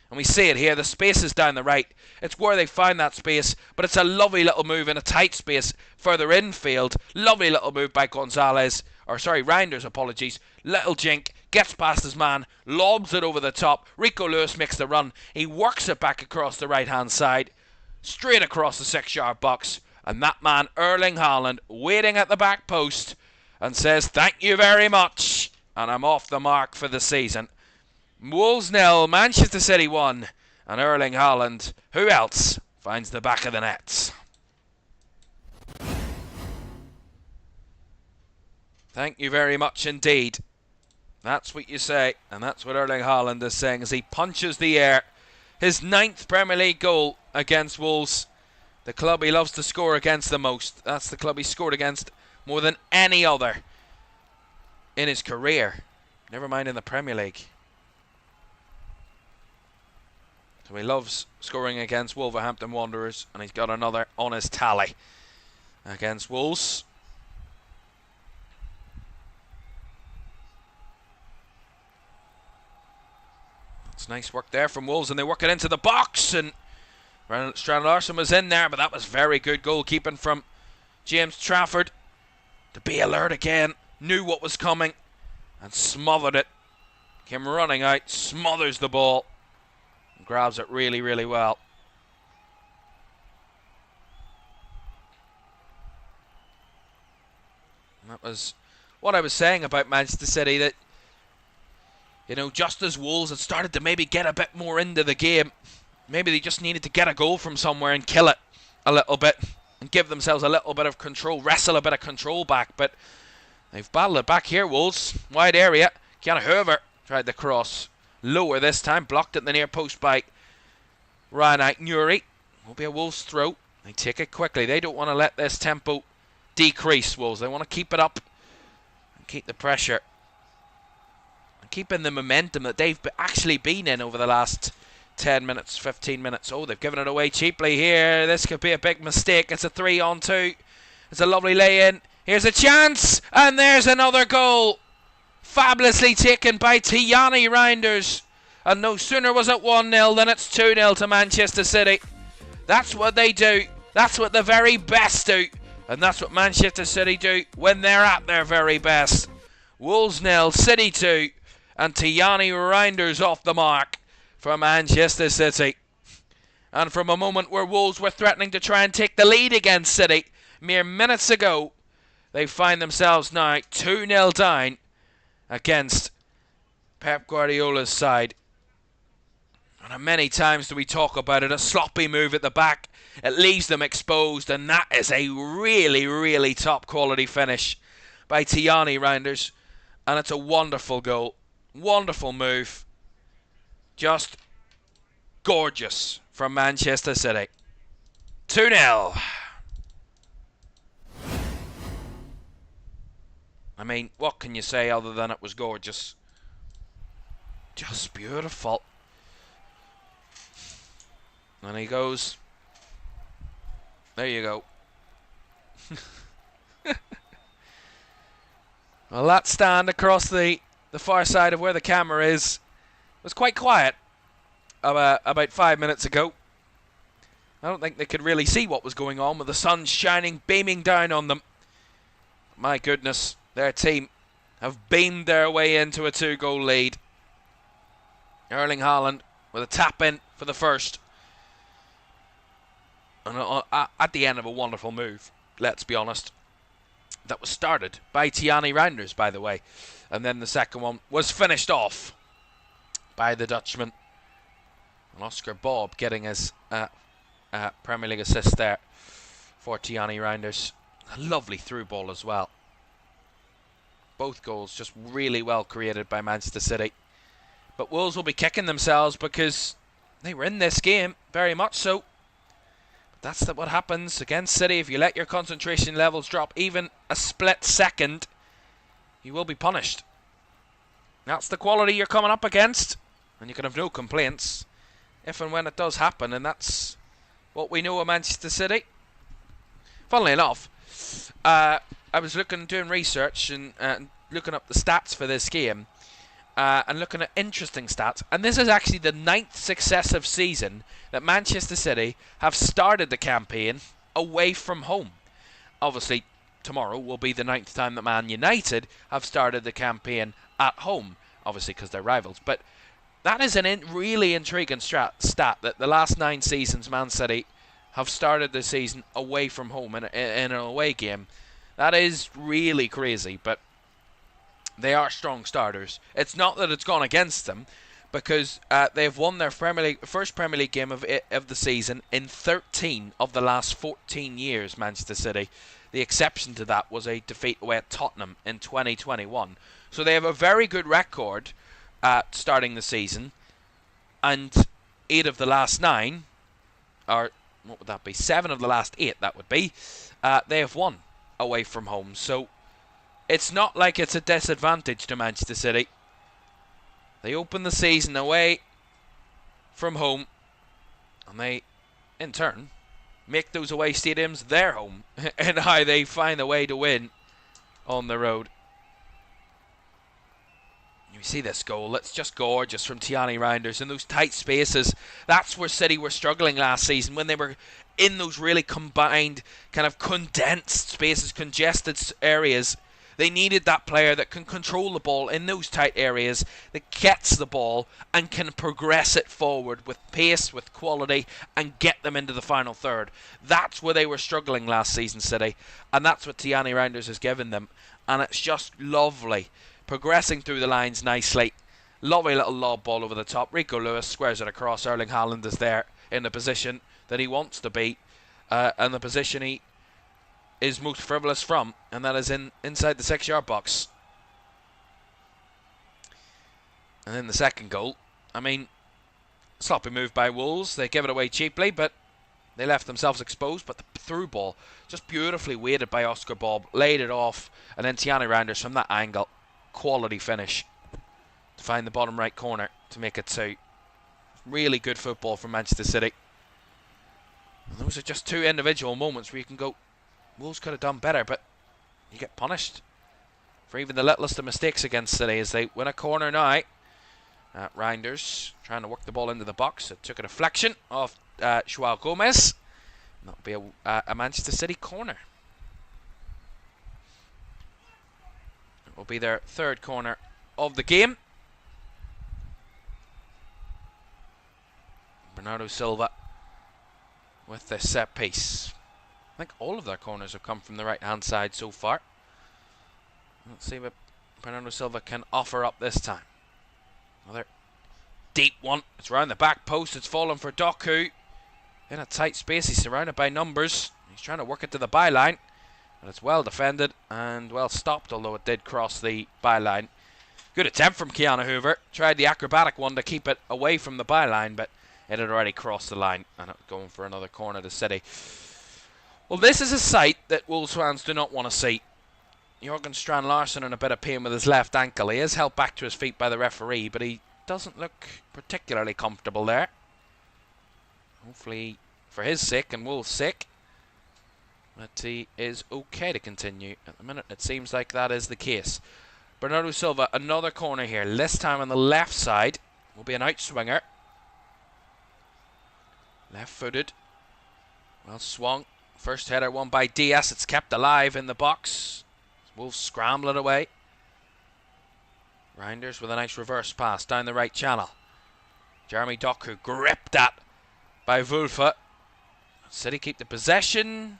And we see it here, the space is down the right. It's where they find that space, but it's a lovely little move in a tight space further infield. Lovely little move by Gonzalez, or sorry, Reinders, apologies. Little jink, gets past his man, lobs it over the top. Rico Lewis makes the run. He works it back across the right-hand side, straight across the 6-yard box. And that man, Erling Haaland, waiting at the back post and says, thank you very much. And I'm off the mark for the season. Wolves 0, Manchester City 1, and Erling Haaland, who else, finds the back of the nets. Thank you very much indeed. That's what you say, and that's what Erling Haaland is saying as he punches the air. His 9th Premier League goal against Wolves. The club he loves to score against the most. That's the club he scored against more than any other in his career. Never mind in the Premier League. So he loves scoring against Wolverhampton Wanderers, and he's got another on his tally against Wolves. It's nice work there from Wolves, and they work it into the box, and Strand Larson was in there, but that was very good goalkeeping from James Trafford to be alert again, knew what was coming, and smothered it. Came running out, smothers the ball, and grabs it really, really well. And that was what I was saying about Manchester City, that, you know, just as Wolves had started to maybe get a bit more into the game, maybe they just needed to get a goal from somewhere and kill it a little bit and give themselves a little bit of control, wrestle a bit of control back. But they've battled it back here, Wolves. Wide area. Kiana Hoover tried the cross. Lower this time. Blocked at the near post by Ryan Aitnuri. Will be a Wolves throw. They take it quickly. They don't want to let this tempo decrease, Wolves. They want to keep it up and keep the pressure. Keeping the momentum that they've actually been in over the last 10 minutes, 15 minutes. Oh, they've given it away cheaply here. This could be a big mistake. It's a 3-on-2. It's a lovely lay-in. Here's a chance, and there's another goal. Fabulously taken by Tijani Reinders. And no sooner was it 1-0 than it's 2-0 to Manchester City. That's what they do. That's what the very best do. And that's what Manchester City do when they're at their very best. Wolves 0, City 2. And Tijani Reinders off the mark for Manchester City. And from a moment where Wolves were threatening to try and take the lead against City mere minutes ago, they find themselves now 2-0 down against Pep Guardiola's side. And many times do we talk about it, a sloppy move at the back. It leaves them exposed, and that is a really, really top quality finish by Tijani Reinders. And it's a wonderful goal. Wonderful move. Just gorgeous from Manchester City. 2-0. I mean, what can you say other than it was gorgeous? Just beautiful. And he goes. There you go. Well, that stand across the far side of where the camera is was quite quiet about 5 minutes ago. I don't think they could really see what was going on with the sun shining, beaming down on them. My goodness, their team have beamed their way into a 2-goal lead. Erling Haaland with a tap in for the first. And at the end of a wonderful move, let's be honest. That was started by Tijani Reinders, by the way. And then the second one was finished off by the Dutchman. And Oscar Bob getting his Premier League assist there for Tijani Reinders. A lovely through ball as well. Both goals just really well created by Manchester City. But Wolves will be kicking themselves because they were in this game, very much so. But that's what happens against City. If you let your concentration levels drop even a split second, you will be punished. That's the quality you're coming up against, and you can have no complaints if and when it does happen, and that's what we know of Manchester City. Funnily enough, I was doing research and looking up the stats for this game, and looking at interesting stats, and this is actually the 9th successive season that Manchester City have started the campaign away from home. Obviously, tomorrow will be the 9th time that Man United have started the campaign at home, obviously because they're rivals. But that is a really intriguing stat that the last 9 seasons Man City have started the season away from home in an away game. That is really crazy, but they are strong starters. It's not that it's gone against them, because they've won their first Premier League game of the season in 13 of the last 14 years, Manchester City. The exception to that was a defeat away at Tottenham in 2021. So they have a very good record at starting the season, and 8 of the last 9, or what would that be? 7 of the last 8, that would be. They have won away from home. So it's not like it's a disadvantage to Manchester City. They open the season away from home, and they, in turn, make those away stadiums their home, and how they find a way to win on the road. You see this goal, it's just gorgeous from Tiani Reinders in those tight spaces. That's where City were struggling last season, when they were in those really combined, kind of condensed spaces, congested areas. They needed that player that can control the ball in those tight areas, that gets the ball and can progress it forward with pace, with quality, and get them into the final third. That's where they were struggling last season, City, and that's what Tiani Reinders has given them. And it's just lovely. Progressing through the lines nicely. Lovely little lob ball over the top. Rico Lewis squares it across. Erling Haaland is there in the position that he wants to be, and the position he is most frivolous from, and that is inside the 6-yard box. And then the second goal, I mean, sloppy move by Wolves. They give it away cheaply, but they left themselves exposed. But the through ball, just beautifully weighted by Oscar Bob, laid it off, and then Tiani Reinders from that angle, quality finish to find the bottom right corner to make it 2. Really good football from Manchester City. And those are just 2 individual moments where you can go, Wolves could have done better, but you get punished for even the littlest of mistakes against City as they win a corner now. Reinders trying to work the ball into the box. It took a deflection off João Gomez. That'll be a Manchester City corner. It will be their 3rd corner of the game. Bernardo Silva with this set piece. I think all of their corners have come from the right-hand side so far. Let's see what Bernardo Silva can offer up this time. Another deep one. It's around the back post. It's fallen for Doku. In a tight space. He's surrounded by numbers. He's trying to work it to the byline. But it's well defended and well stopped, although it did cross the byline. Good attempt from Keanu Hoover. Tried the acrobatic one to keep it away from the byline, but it had already crossed the line. And it was going for another corner to City. Well, this is a sight that Wolves fans do not want to see. Jørgen Strand Larsen in a bit of pain with his left ankle. He is held back to his feet by the referee, but he doesn't look particularly comfortable there. Hopefully, for his sake and Wolves' sake, that he is okay to continue. At the minute, it seems like that is the case. Bernardo Silva, another corner here. This time on the left side. Will be an outswinger. Left-footed. Well swung. First header won by Diaz. It's kept alive in the box. Wolves scramble it away. Reinders with a nice reverse pass down the right channel. Jeremy Doku gripped at by Wulfe. City keep the possession.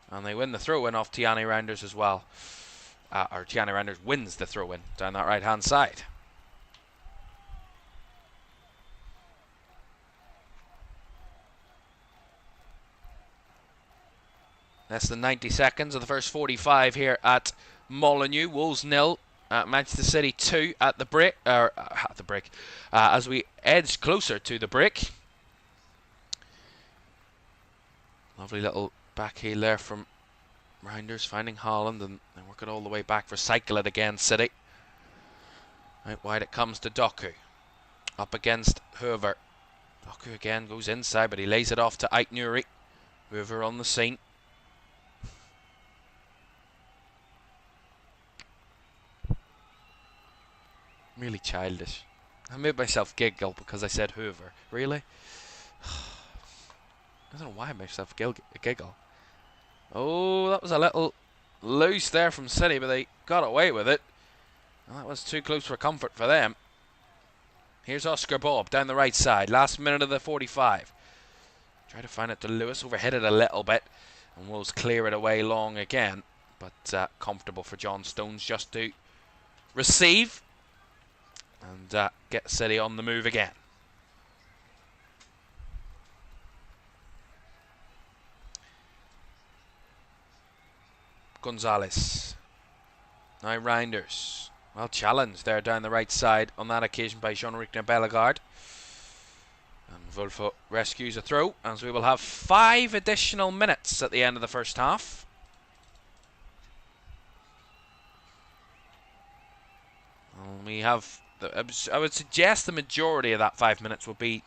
And they win the throw-in off Tiani Reinders as well. Or Tiani Reinders wins the throw-in down that right-hand side. Less than 90 seconds of the first 45 here at Molineux. Wolves 0, Manchester City 2 at the break. As we edge closer to the break. Lovely little back heel there from Reinders, finding Haaland and work it all the way back. Recycle it again, City. Out wide it comes to Doku. Up against Hoover. Doku again goes inside, but he lays it off to Ait Nuri. Hoover on the scene. Really childish. I made myself giggle because I said Hoover. Really? I don't know why I made myself giggle. Oh, that was a little loose there from City, but they got away with it. Well, that was too close for comfort for them. Here's Oscar Bob down the right side. Last minute of the 45. Try to find it to Lewis. Overhit it a little bit. And Wolves clear it away long again. But comfortable for John Stones just to receive. And get City on the move again. Gonzalez. Now Reinders. Well challenged there down the right side on that occasion by Jean-Luc Bellegarde. And Wulfe rescues a throw, as we will have 5 additional minutes at the end of the first half. And we have, I would suggest the majority of that 5 minutes will be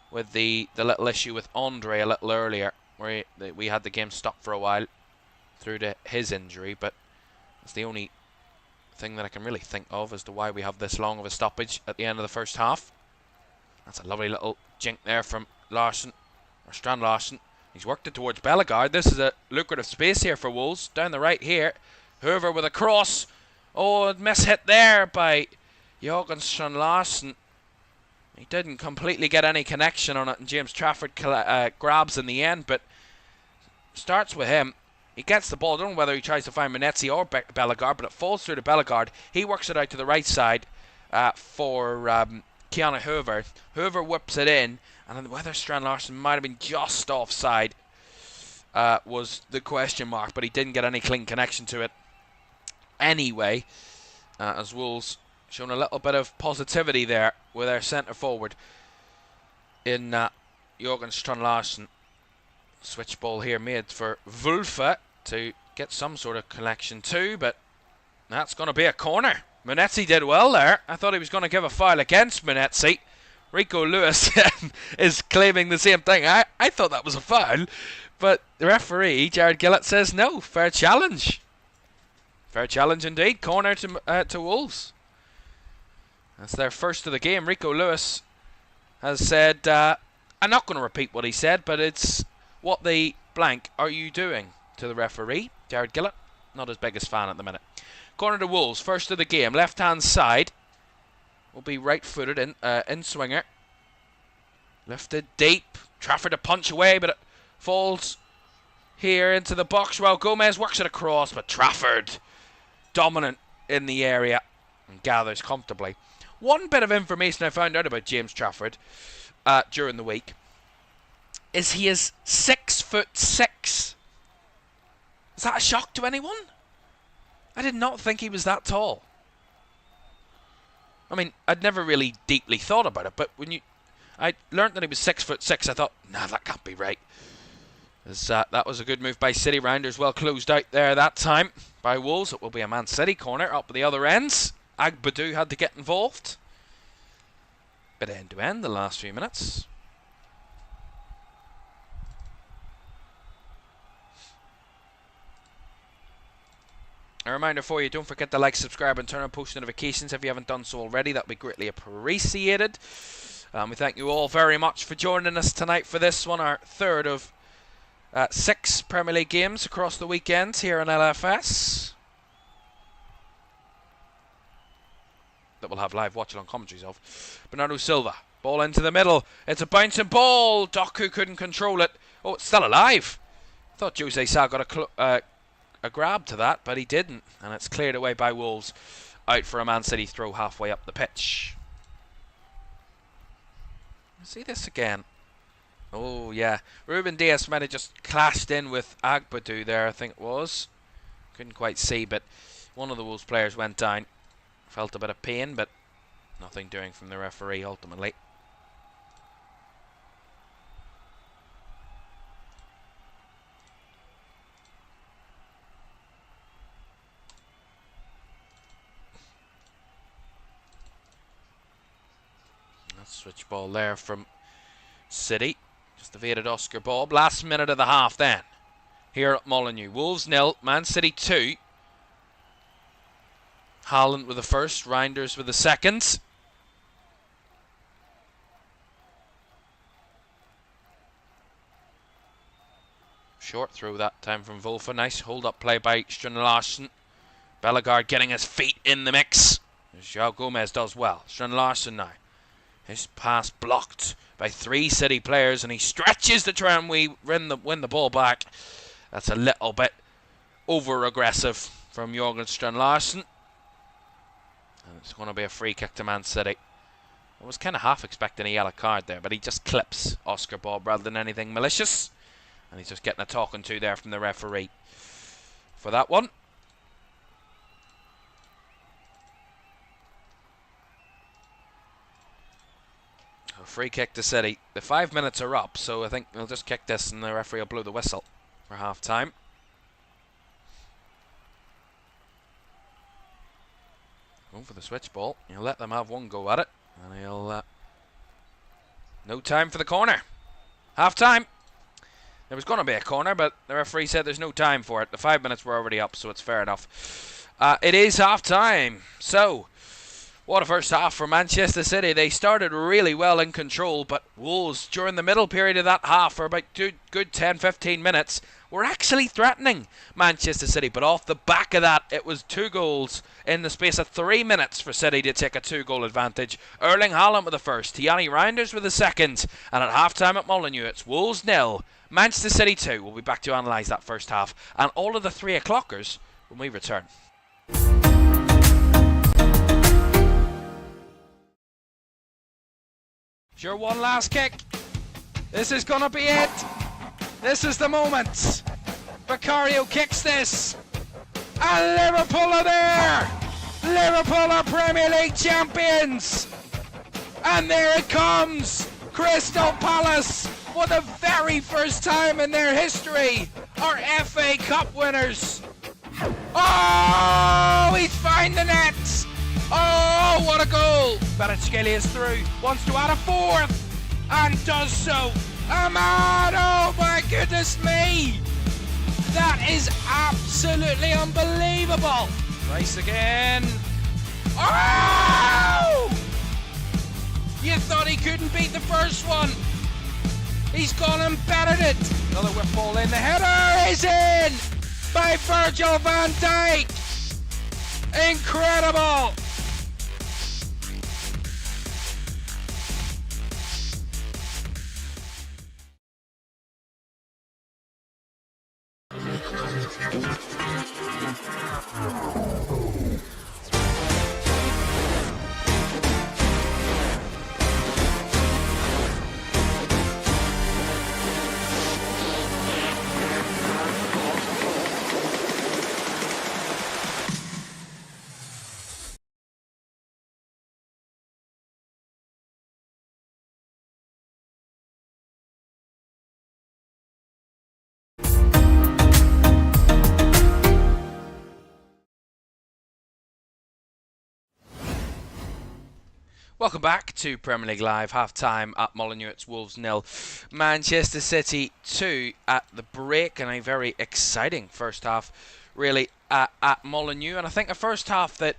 with the little issue with Andre a little earlier, where we had the game stopped for a while through to his injury, but it's the only thing that I can really think of as to why we have this long of a stoppage at the end of the first half. That's a lovely little jink there from Larson, or Strand Larson. He's worked it towards Bellegarde. This is a lucrative space here for Wolves. Down the right here. Hoover with a cross. Oh, a miss hit there by Jorgen Strand Larson. He didn't completely get any connection on it, and James Trafford grabs in the end, but starts with him. He gets the ball. I don't know whether he tries to find Menezzi or Bellegarde, but it falls through to Bellegarde. He works it out to the right side for Keanu Hoover. Hoover whips it in, and whether Strand Larson might have been just offside was the question mark, but he didn't get any clean connection to it. Anyway, as Wolves shown a little bit of positivity there with their centre forward in Jorgen Strand Larson. Switch ball here made for Wulfe to get some sort of connection too, but that's going to be a corner. Menezzi did well there. I thought he was going to give a foul against Menezzi. Rico Lewis is claiming the same thing. I thought that was a foul, but the referee, Jared Gillett, says no. Fair challenge. Fair challenge indeed. Corner to Wolves. That's their first of the game. Rico Lewis has said, I'm not going to repeat what he said, but it's what the blank are you doing to the referee. Jared Gillett, not his biggest fan at the minute. Corner to Wolves, first of the game. Left-hand side will be right-footed in swinger. Lifted deep. Trafford to punch away, but it falls here into the box. Well, Gomez works it across, but Trafford dominant in the area and gathers comfortably. One bit of information I found out about James Trafford during the week is he is 6'6". Is that a shock to anyone? I did not think he was that tall. I mean, I'd never really deeply thought about it, but when I learnt that he was 6'6", I thought, nah, that can't be right. That was a good move by City. Rounders well closed out there that time by Wolves. It will be a Man City corner up at the other ends. Agbadou had to get involved. Bit end to end the last few minutes. A reminder for you, don't forget to like, subscribe and turn on post notifications if you haven't done so already. That would be greatly appreciated. We thank you all very much for joining us tonight for this one, our third of 6 Premier League games across the weekend here on LFS. That we'll have live watch-along commentaries of. Bernardo Silva, ball into the middle. It's a bouncing ball. Doku couldn't control it. Oh, it's still alive. I thought Jose Sa got a grab to that, but he didn't, and it's cleared away by Wolves out for a Man City throw halfway up the pitch. See this again. Oh yeah, Ruben Dias might have just clashed in with Agbadou there, I think it was. Couldn't quite see, but one of the Wolves players went down. Felt a bit of pain, but nothing doing from the referee ultimately. Switch ball there from City. Just evaded Oscar Bob. Last minute of the half then. Here at Molineux. Wolves 0, Man City 2. Haaland with the first. Reinders with the second. Short throw that time from Wulfe. Nice hold up play by Strand Larson. Bellegarde getting his feet in the mix. João Gomez does well. Strand Larson now. His pass blocked by 3 City players, and he stretches to try and win the ball back. That's a little bit over-aggressive from Jorgen Strand Larson. And it's going to be a free kick to Man City. I was kind of half expecting a yellow card there, but he just clips Oscar Bob rather than anything malicious. And he's just getting a talking to there from the referee for that one. Free kick to City. The 5 minutes are up, so I think they'll just kick this and the referee will blow the whistle for half time. Going for the switch ball. He'll let them have one go at it, and he'll no time for the corner. Half time. There was going to be a corner, but the referee said there's no time for it. The 5 minutes were already up, so it's fair enough. It is half-time. So, what a first half for Manchester City. They started really well in control, but Wolves, during the middle period of that half, for about good 10-15 minutes, were actually threatening Manchester City. But off the back of that, it was 2 goals in the space of 3 minutes for City to take a 2-goal advantage. Erling Haaland with the first, Thierry Reinders with the second, and at half-time at Molineux, it's Wolves 0, Manchester City 2. We'll be back to analyse that first half and all of the 3 o'clockers when we return. Sure, one last kick. This is gonna be it. This is the moment. Vicario kicks this. And Liverpool are there. Liverpool are Premier League champions. And there it comes. Crystal Palace, for the very first time in their history, are FA Cup winners. Oh, he's found the net. Oh, what a goal! Kvaratskhelia is through, wants to add a fourth, and does so. Ahmad, oh my goodness me! That is absolutely unbelievable! Rice again. Oh! You thought he couldn't beat the first one. He's gone and bettered it. Another whip ball in, the header is in! By Virgil van Dijk! Incredible! Welcome back to Premier League Live, half-time at Molineux. It's Wolves 0, Manchester City 2 at the break, and a very exciting first half, really, at Molineux. And I think a first half that,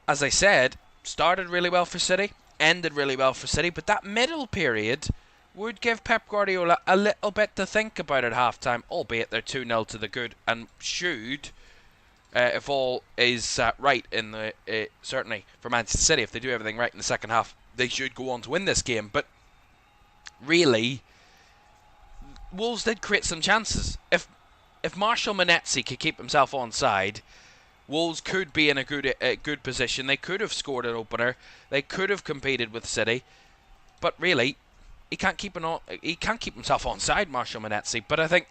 as I said, started really well for City, ended really well for City, but that middle period would give Pep Guardiola a little bit to think about at half-time, albeit they're 2-0 to the good, and should... if all is right in the certainly for Manchester City, if they do everything right in the second half, they should go on to win this game. But really, Wolves did create some chances. If Marshall Monetsi could keep himself onside, Wolves could be in a good position. They could have scored an opener. They could have competed with City. But really, he can't keep himself onside, Marshall Monetsi. But I think,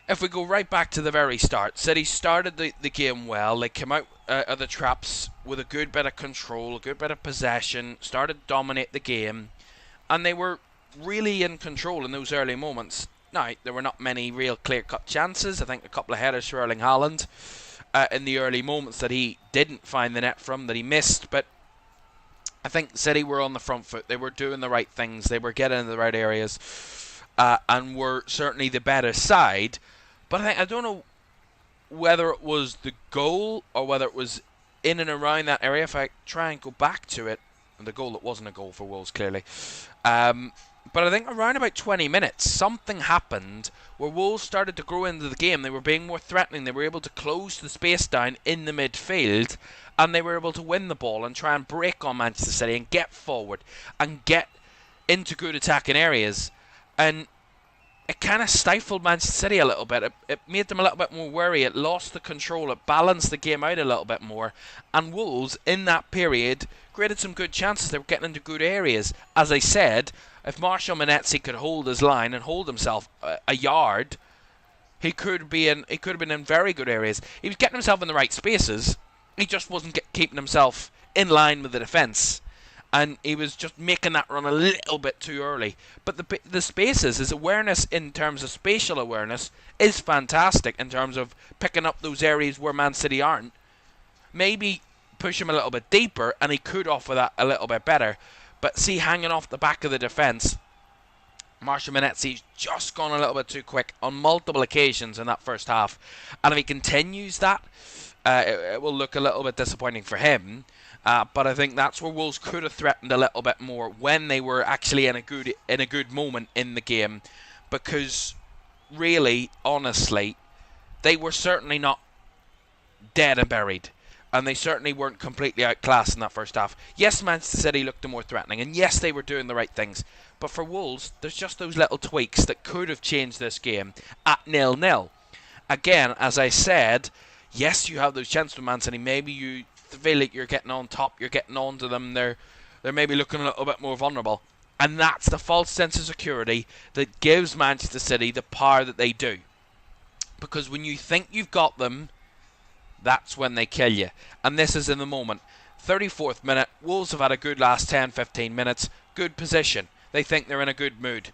if we go right back to the very start, City started the game well. They came out of the traps with a good bit of control, a good bit of possession, started to dominate the game, and they were really in control in those early moments. Now, there were not many real clear-cut chances. I think a couple of headers for Erling Haaland in the early moments that he didn't find the net from, that he missed, but I think City were on the front foot. They were doing the right things. They were getting into the right areas, and were certainly the better side. But I don't know whether it was the goal or whether it was in and around that area. If I try and go back to it, and the goal, it wasn't a goal for Wolves, clearly. But I think around about 20 minutes, something happened where Wolves started to grow into the game. They were being more threatening. They were able to close the space down in the midfield, and they were able to win the ball and try and break on Manchester City and get forward and get into good attacking areas. And it kind of stifled Manchester City a little bit. It made them a little bit more wary. It lost the control. It balanced the game out a little bit more. And Wolves, in that period, created some good chances. They were getting into good areas. As I said, if Marshall Monetsi could hold his line and hold himself a yard, he could have been in very good areas. He was getting himself in the right spaces. He just wasn't keeping himself in line with the defence. And he was just making that run a little bit too early. But the spaces, his awareness in terms of spatial awareness is fantastic in terms of picking up those areas where Man City aren't. Maybe push him a little bit deeper, and he could offer that a little bit better. But see, hanging off the back of the defence, Marshall Monetzi's just gone a little bit too quick on multiple occasions in that first half. And if he continues that, it will look a little bit disappointing for him. But I think that's where Wolves could have threatened a little bit more when they were actually in a good moment in the game, because really, honestly, they were certainly not dead and buried, and they certainly weren't completely outclassed in that first half. Yes, Manchester City looked more threatening, and yes, they were doing the right things. But for Wolves, there's just those little tweaks that could have changed this game at 0-0. Again, as I said, yes, you have those chances with Man City. Maybe you feel like you're getting on top, you're getting on to them. They're maybe looking a little bit more vulnerable. And that's the false sense of security that gives Manchester City the power that they do. Because when you think you've got them, that's when they kill you. And this is in the moment. 34th minute, Wolves have had a good last 10-15 minutes. Good position. They think they're in a good mood.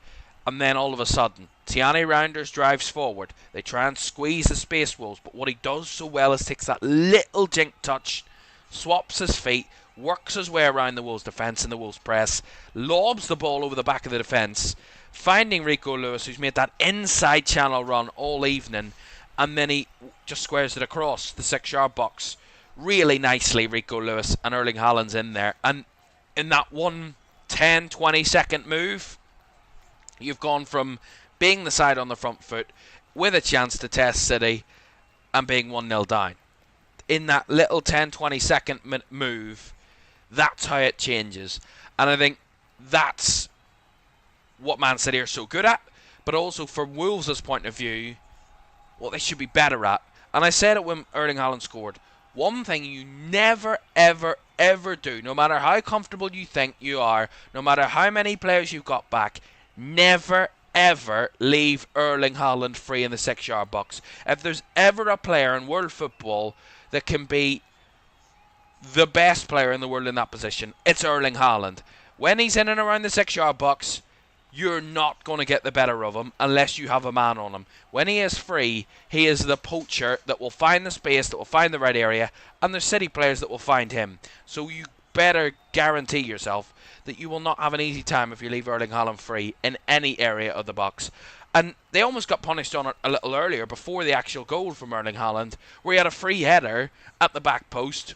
And then all of a sudden, Tiani Rounders drives forward. They try and squeeze the space, Wolves. But what he does so well is takes that little jink touch, swaps his feet, works his way around the Wolves defence and the Wolves press, lobs the ball over the back of the defence, finding Rico Lewis, who's made that inside channel run all evening, and then he just squares it across the 6-yard box. Really nicely, Rico Lewis, and Erling Haaland's in there. And in that 10-20 second move, you've gone from being the side on the front foot with a chance to test City and being 1-0 down. In that little 10-20 second move, that's how it changes. And I think that's what Man City are so good at, but also from Wolves' point of view, what they should be better at. And I said it when Erling Haaland scored. One thing you never, ever, ever do, no matter how comfortable you think you are, no matter how many players you've got back, never, ever leave Erling Haaland free in the 6-yard box. If there's ever a player in world football that can be the best player in the world in that position, it's Erling Haaland. When he's in and around the 6-yard box, you're not going to get the better of him unless you have a man on him. When he is free, he is the poacher that will find the space, that will find the right area, and there's City players that will find him. So you better guarantee yourself that you will not have an easy time if you leave Erling Haaland free in any area of the box. And they almost got punished on it a little earlier, before the actual goal from Erling Haaland, where he had a free header at the back post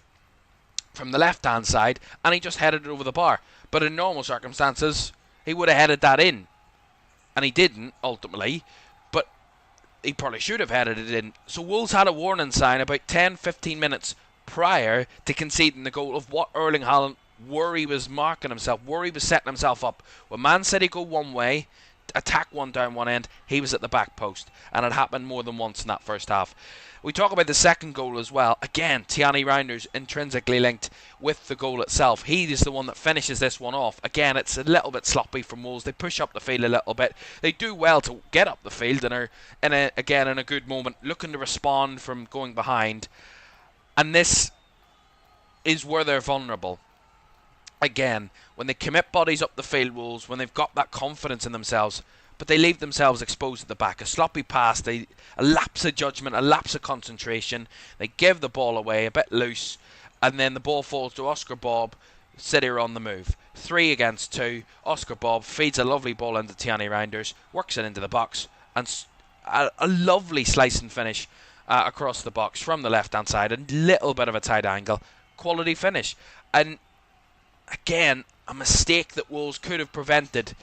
from the left-hand side, and he just headed it over the bar. But in normal circumstances, he would have headed that in. And he didn't, ultimately, but he probably should have headed it in. So Wolves had a warning sign about 10-15 minutes prior to conceding the goal of what Erling Haaland, where he was marking himself, where he was setting himself up. When Man City go one way, attack one down one end, he was at the back post. And it happened more than once in that first half. We talk about the second goal as well. Again, Tiani Rounders intrinsically linked with the goal itself. He is the one that finishes this one off. Again, it's a little bit sloppy from Wolves. They push up the field a little bit. They do well to get up the field and are, again, in a good moment, looking to respond from going behind. And this is where they're vulnerable. Again, when they commit bodies up the field, Wolves, when they've got that confidence in themselves, but they leave themselves exposed at the back. A sloppy pass, a lapse of judgment, a lapse of concentration. They give the ball away a bit loose, and then the ball falls to Oscar Bob. City are on the move. 3 against 2. Oscar Bob feeds a lovely ball into Tiani Rounders, works it into the box, and a lovely slice and finish across the box from the left-hand side. A little bit of a tight angle. Quality finish. And again, a mistake that Wolves could have prevented.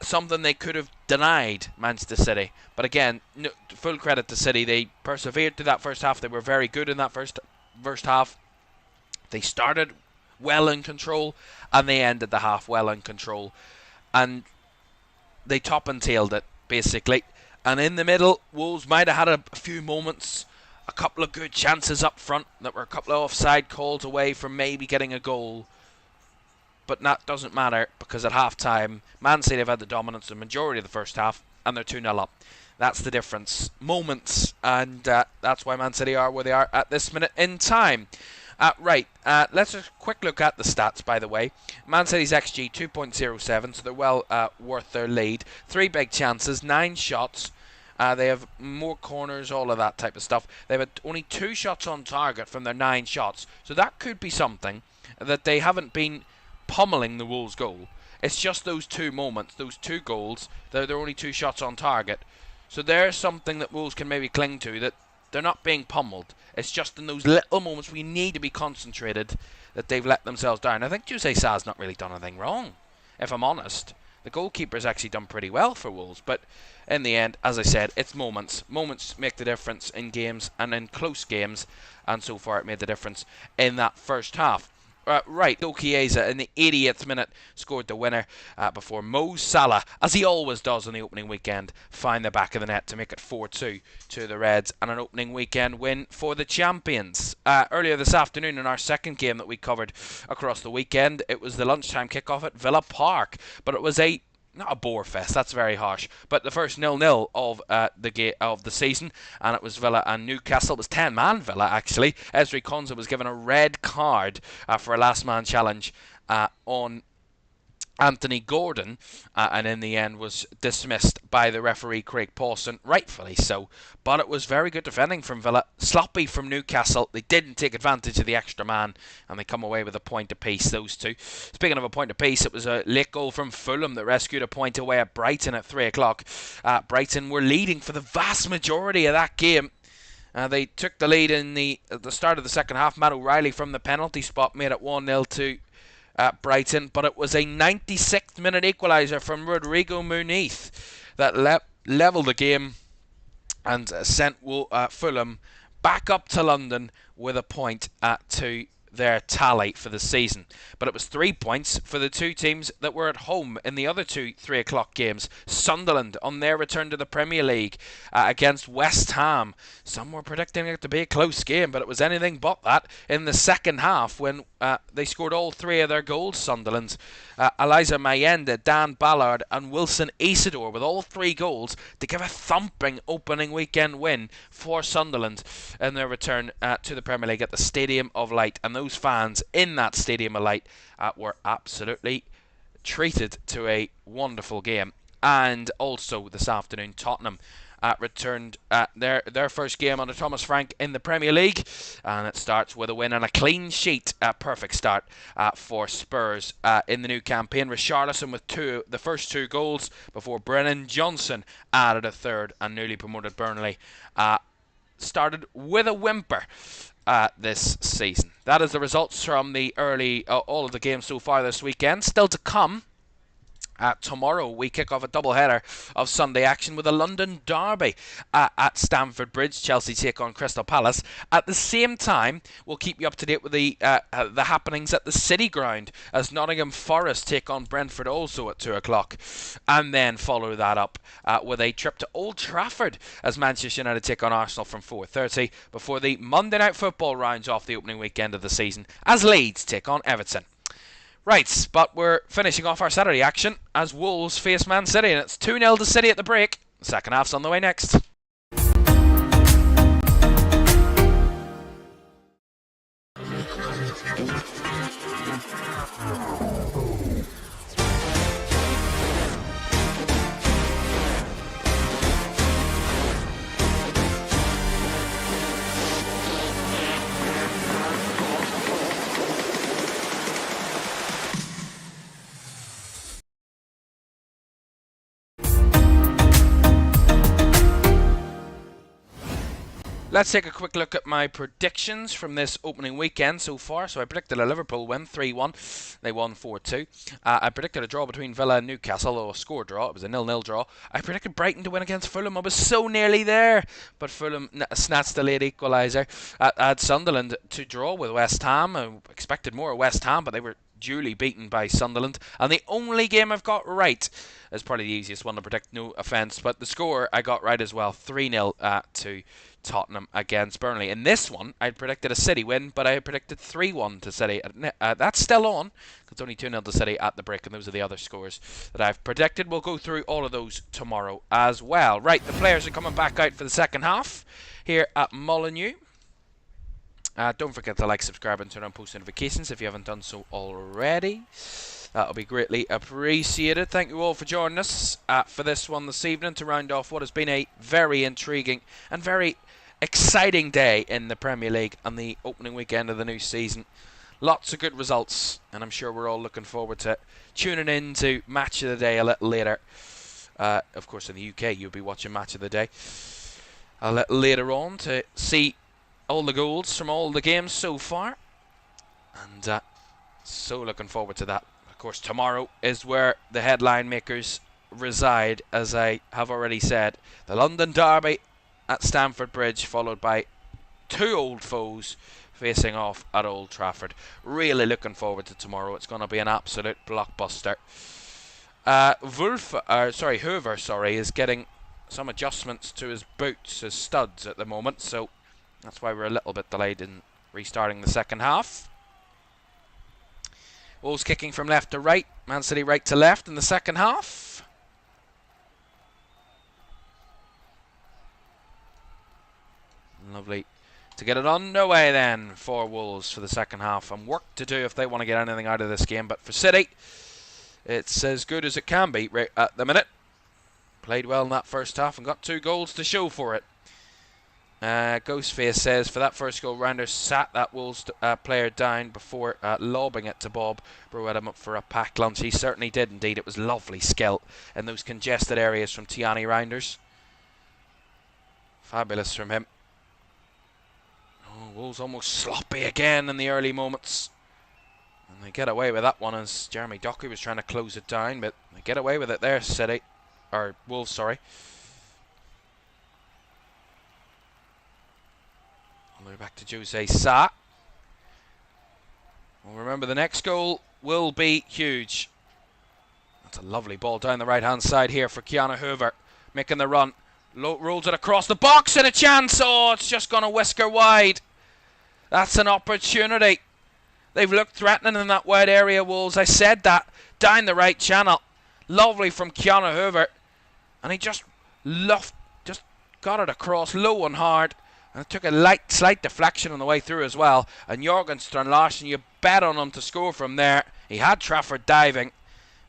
Something they could have denied Manchester City. But again, full credit to City. They persevered to that first half. They were very good in that first half. They started well in control, and they ended the half well in control. And they top and tailed it, basically. And in the middle, Wolves might have had a few moments, a couple of good chances up front that were a couple of offside calls away from maybe getting a goal. But that doesn't matter, because at half-time, Man City have had the dominance the majority of the first half, and they're 2-0 up. That's the difference. Moments, and that's why Man City are where they are at this minute in time. Let's just quick look at the stats, by the way. Man City's XG 2.07, so they're well worth their lead. 3 big chances, 9 shots. They have more corners, all of that type of stuff. They've had only 2 shots on target from their 9 shots, so that could be something, that they haven't been pummeling the Wolves goal. It's just those 2 moments, those 2 goals. They're only 2 shots on target. So there's something that Wolves can maybe cling to, that They're not being pummeled. It's just in those little moments we need to be concentrated that they've let themselves down. I think Jose Sa's not really done anything wrong, if I'm honest. The goalkeeper's actually done pretty well for Wolves, but in the end, as I said, it's moments. Moments make the difference in games and in close games, and so far it made the difference in that first half. Right, Chiesa in the 88th minute scored the winner before Mo Salah, as he always does on the opening weekend, find the back of the net to make it 4-2 to the Reds, and an opening weekend win for the champions. Earlier this afternoon in our second game that we covered across the weekend, it was the lunchtime kickoff at Villa Park, but it was not a bore fest, that's very harsh, but the first 0-0 of the season, and it was Villa and Newcastle. It was 10-man Villa, actually. Ezri Konsa was given a red card for a last man challenge on Anthony Gordon, and in the end was dismissed by the referee Craig Pawson, rightfully so. But it was very good defending from Villa, sloppy from Newcastle. They didn't take advantage of the extra man, and they come away with a point apiece, those two. Speaking of a point apiece, it was a late goal from Fulham that rescued a point away at Brighton at 3 o'clock. Brighton were leading for the vast majority of that game. They took the lead at the start of the second half. Matt O'Reilly from the penalty spot made it 1-0 to Brighton, but it was a 96th minute equaliser from Rodrigo Muniz that levelled the game and sent Fulham back up to London with a point to their tally for the season. But it was 3 points for the two teams that were at home in the other two 3 o'clock games. Sunderland on their return to the Premier League against West Ham. Some were predicting it to be a close game, but it was anything but that in the second half when they scored all three of their goals, Sunderland. Eliza Mayenda, Dan Ballard and Wilson Isidore with all three goals to give a thumping opening weekend win for Sunderland in their return to the Premier League at the Stadium of Light. And those fans in that Stadium of Light were absolutely treated to a wonderful game. And also this afternoon, Tottenham returned their first game under Thomas Frank in the Premier League, and it starts with a win and a clean sheet. Perfect start for Spurs in the new campaign. Richarlison with the first two goals before Brennan Johnson added a third, and newly promoted Burnley started with a whimper this season. That is the results from the all of the games so far this weekend. Still to come. Tomorrow we kick off a doubleheader of Sunday action with a London derby at Stamford Bridge. Chelsea take on Crystal Palace. At the same time, we'll keep you up to date with the happenings at the City Ground as Nottingham Forest take on Brentford also at 2 o'clock. And then follow that up with a trip to Old Trafford as Manchester United take on Arsenal from 4:30 before the Monday Night Football rounds off the opening weekend of the season as Leeds take on Everton. Right, but we're finishing off our Saturday action as Wolves face Man City, and it's 2-0 to City at the break. The second half's on the way next. Let's take a quick look at my predictions from this opening weekend so far. So I predicted a Liverpool win 3-1. They won 4-2. I predicted a draw between Villa and Newcastle, or a score draw. It was a 0-0 draw. I predicted Brighton to win against Fulham. I was so nearly there, but Fulham snatched the late equaliser. I had Sunderland to draw with West Ham. I expected more of West Ham, but they were duly beaten by Sunderland. And the only game I've got right is probably the easiest one to predict, no offence, but the score I got right as well, 3-0 to Tottenham against Burnley. In this one, I predicted a City win, but I predicted 3-1 to City. That's still on. It's only 2-0 to City at the break, and those are the other scores that I've predicted. We'll go through all of those tomorrow as well. Right, the players are coming back out for the second half here at Molineux. Don't forget to like, subscribe, and turn on post notifications if you haven't done so already. That'll be greatly appreciated. Thank you all for joining us for this one this evening to round off what has been a very intriguing and very exciting day in the Premier League on the opening weekend of the new season. Lots of good results, and I'm sure we're all looking forward to tuning in to Match of the Day a little later. Of course, in the UK, you'll be watching Match of the Day. a little later on to see all the goals from all the games so far. And so looking forward to that. Of course, tomorrow is where the headline makers reside, as I have already said. The London Derby at Stamford Bridge, followed by two old foes facing off at Old Trafford. Really looking forward to tomorrow. It's going to be an absolute blockbuster. Hoover is getting some adjustments to his boots, his studs at the moment, so that's why we're a little bit delayed in restarting the second half. Wolves kicking from left to right, Man City right to left in the second half. Lovely to get it underway then for Wolves for the second half, and work to do if they want to get anything out of this game. But for City, it's as good as it can be right at the minute. Played well in that first half and got 2 goals to show for it. Ghostface says for that first goal, Reinders sat that Wolves player down before lobbing it to Bob. Brought him up for a packed lunch. He certainly did indeed. It was lovely skill in those congested areas from Tiani Reinders. Fabulous from him. Oh, Wolves almost sloppy again in the early moments. And they get away with that one as Jeremy Dockery was trying to close it down, but they get away with it there, City. Or Wolves, sorry. All the way back to Jose Sa. Well, remember the next goal will be huge. That's a lovely ball down the right hand side here for Keanu Hoover. Making the run. Rolls it across the box and a chance. Oh, it's just gone a whisker wide. That's an opportunity. They've looked threatening in that wide area, Wolves. I said that. Down the right channel. Lovely from Keanu Hoover. And he just got it across low and hard. And it took a slight deflection on the way through as well. And Jorgen Strand-Larsen, you bet on him to score from there. He had Trafford diving,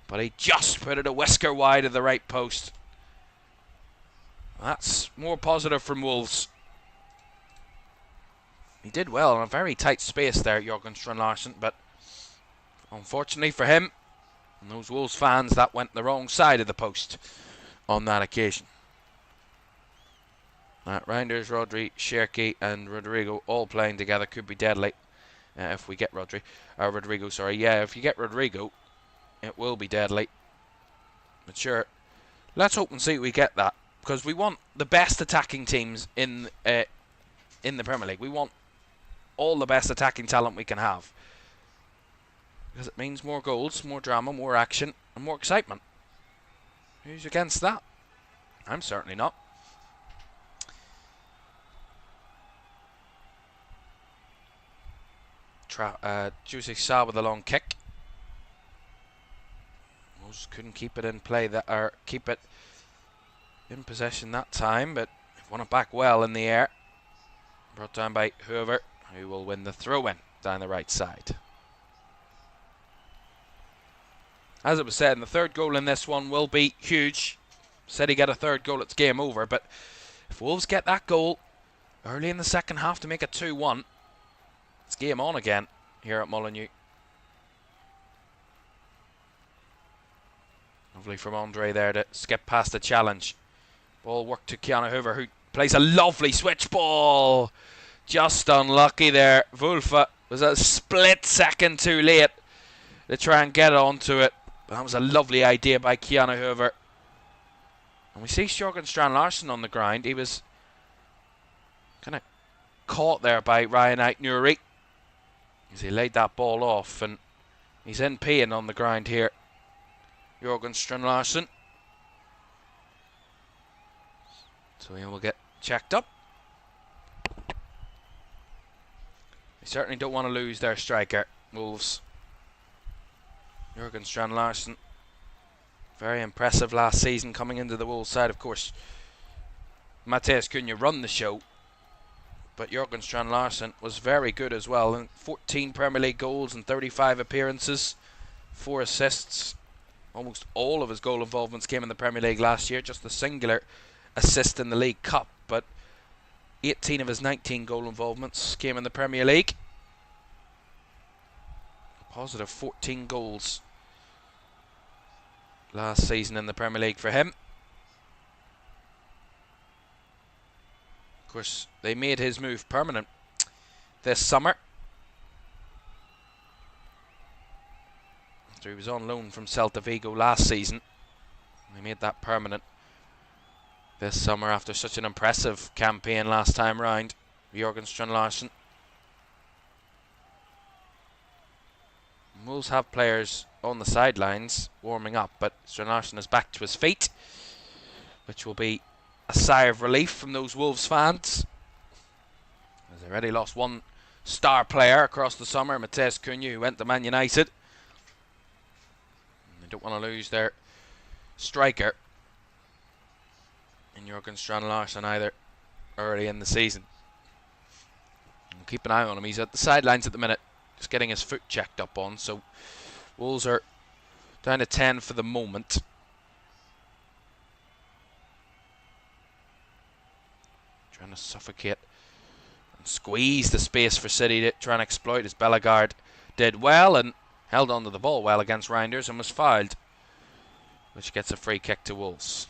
but he just put it a whisker wide of the right post. That's more positive from Wolves. He did well in a very tight space there, Jorgen Strand-Larsen, but unfortunately for him and those Wolves fans, that went the wrong side of the post on that occasion. Reinders, Rodri, Cherki and Rodrigo all playing together could be deadly if we get Rodrigo, sorry. Yeah, if you get Rodrigo, it will be deadly. But sure, let's hope and see we get that, because we want the best attacking teams in the Premier League. We want all the best attacking talent we can have, because it means more goals, more drama, more action and more excitement. Who's against that? I'm certainly not. Jose Sa with a long kick. Wolves couldn't keep it in play or keep it in possession that time, but won it back well in the air. Brought down by Hoover, who will win the throw-in down the right side. As it was said, the third goal in this one will be huge. Said he get a third goal, it's game over, but if Wolves get that goal early in the second half to make it 2-1, it's game on again here at Molineux. Lovely from Andre there to skip past the challenge. Ball work to Keanu Hoover, who plays a lovely switch ball. Just unlucky there. Wulfa was a split second too late to try and get onto it. That was a lovely idea by Keanu Hoover. And we see Jorgen Strand-Larsen on the ground. He was kind of caught there by Ryan Ait-Nouri as he laid that ball off, and he's in pain on the ground here, Jorgen Strand-Larsen. So he will get checked up. They certainly don't want to lose their striker, Wolves. Jorgen Strand-Larsen, very impressive last season coming into the Wolves side. Of course, Matheus Cunha run the show, but Jorgen Strand-Larsen was very good as well. And 14 Premier League goals and 35 appearances, 4 assists. Almost all of his goal involvements came in the Premier League last year, just the singular assist in the League Cup. But 18 of his 19 goal involvements came in the Premier League. A positive 14 goals last season in the Premier League for him. Of course, they made his move permanent this summer, after he was on loan from Celta Vigo last season. They made that permanent this summer after such an impressive campaign last time round. Jørgen Strand Larsen. Wolves have players on the sidelines warming up, but Strand Larsen is back to his feet, which will be a sigh of relief from those Wolves fans, as they already lost one star player across the summer, Matheus Cunha, who went to Man United. And they don't want to lose their striker in Jørgen Strand Larsen either early in the season. We'll keep an eye on him. He's at the sidelines at the minute, just getting his foot checked up on. So Wolves are down to 10 for the moment. Trying to suffocate and squeeze the space for City to try and exploit, as Bellegarde did well and held onto the ball well against Reinders and was fouled, which gets a free kick to Wolves.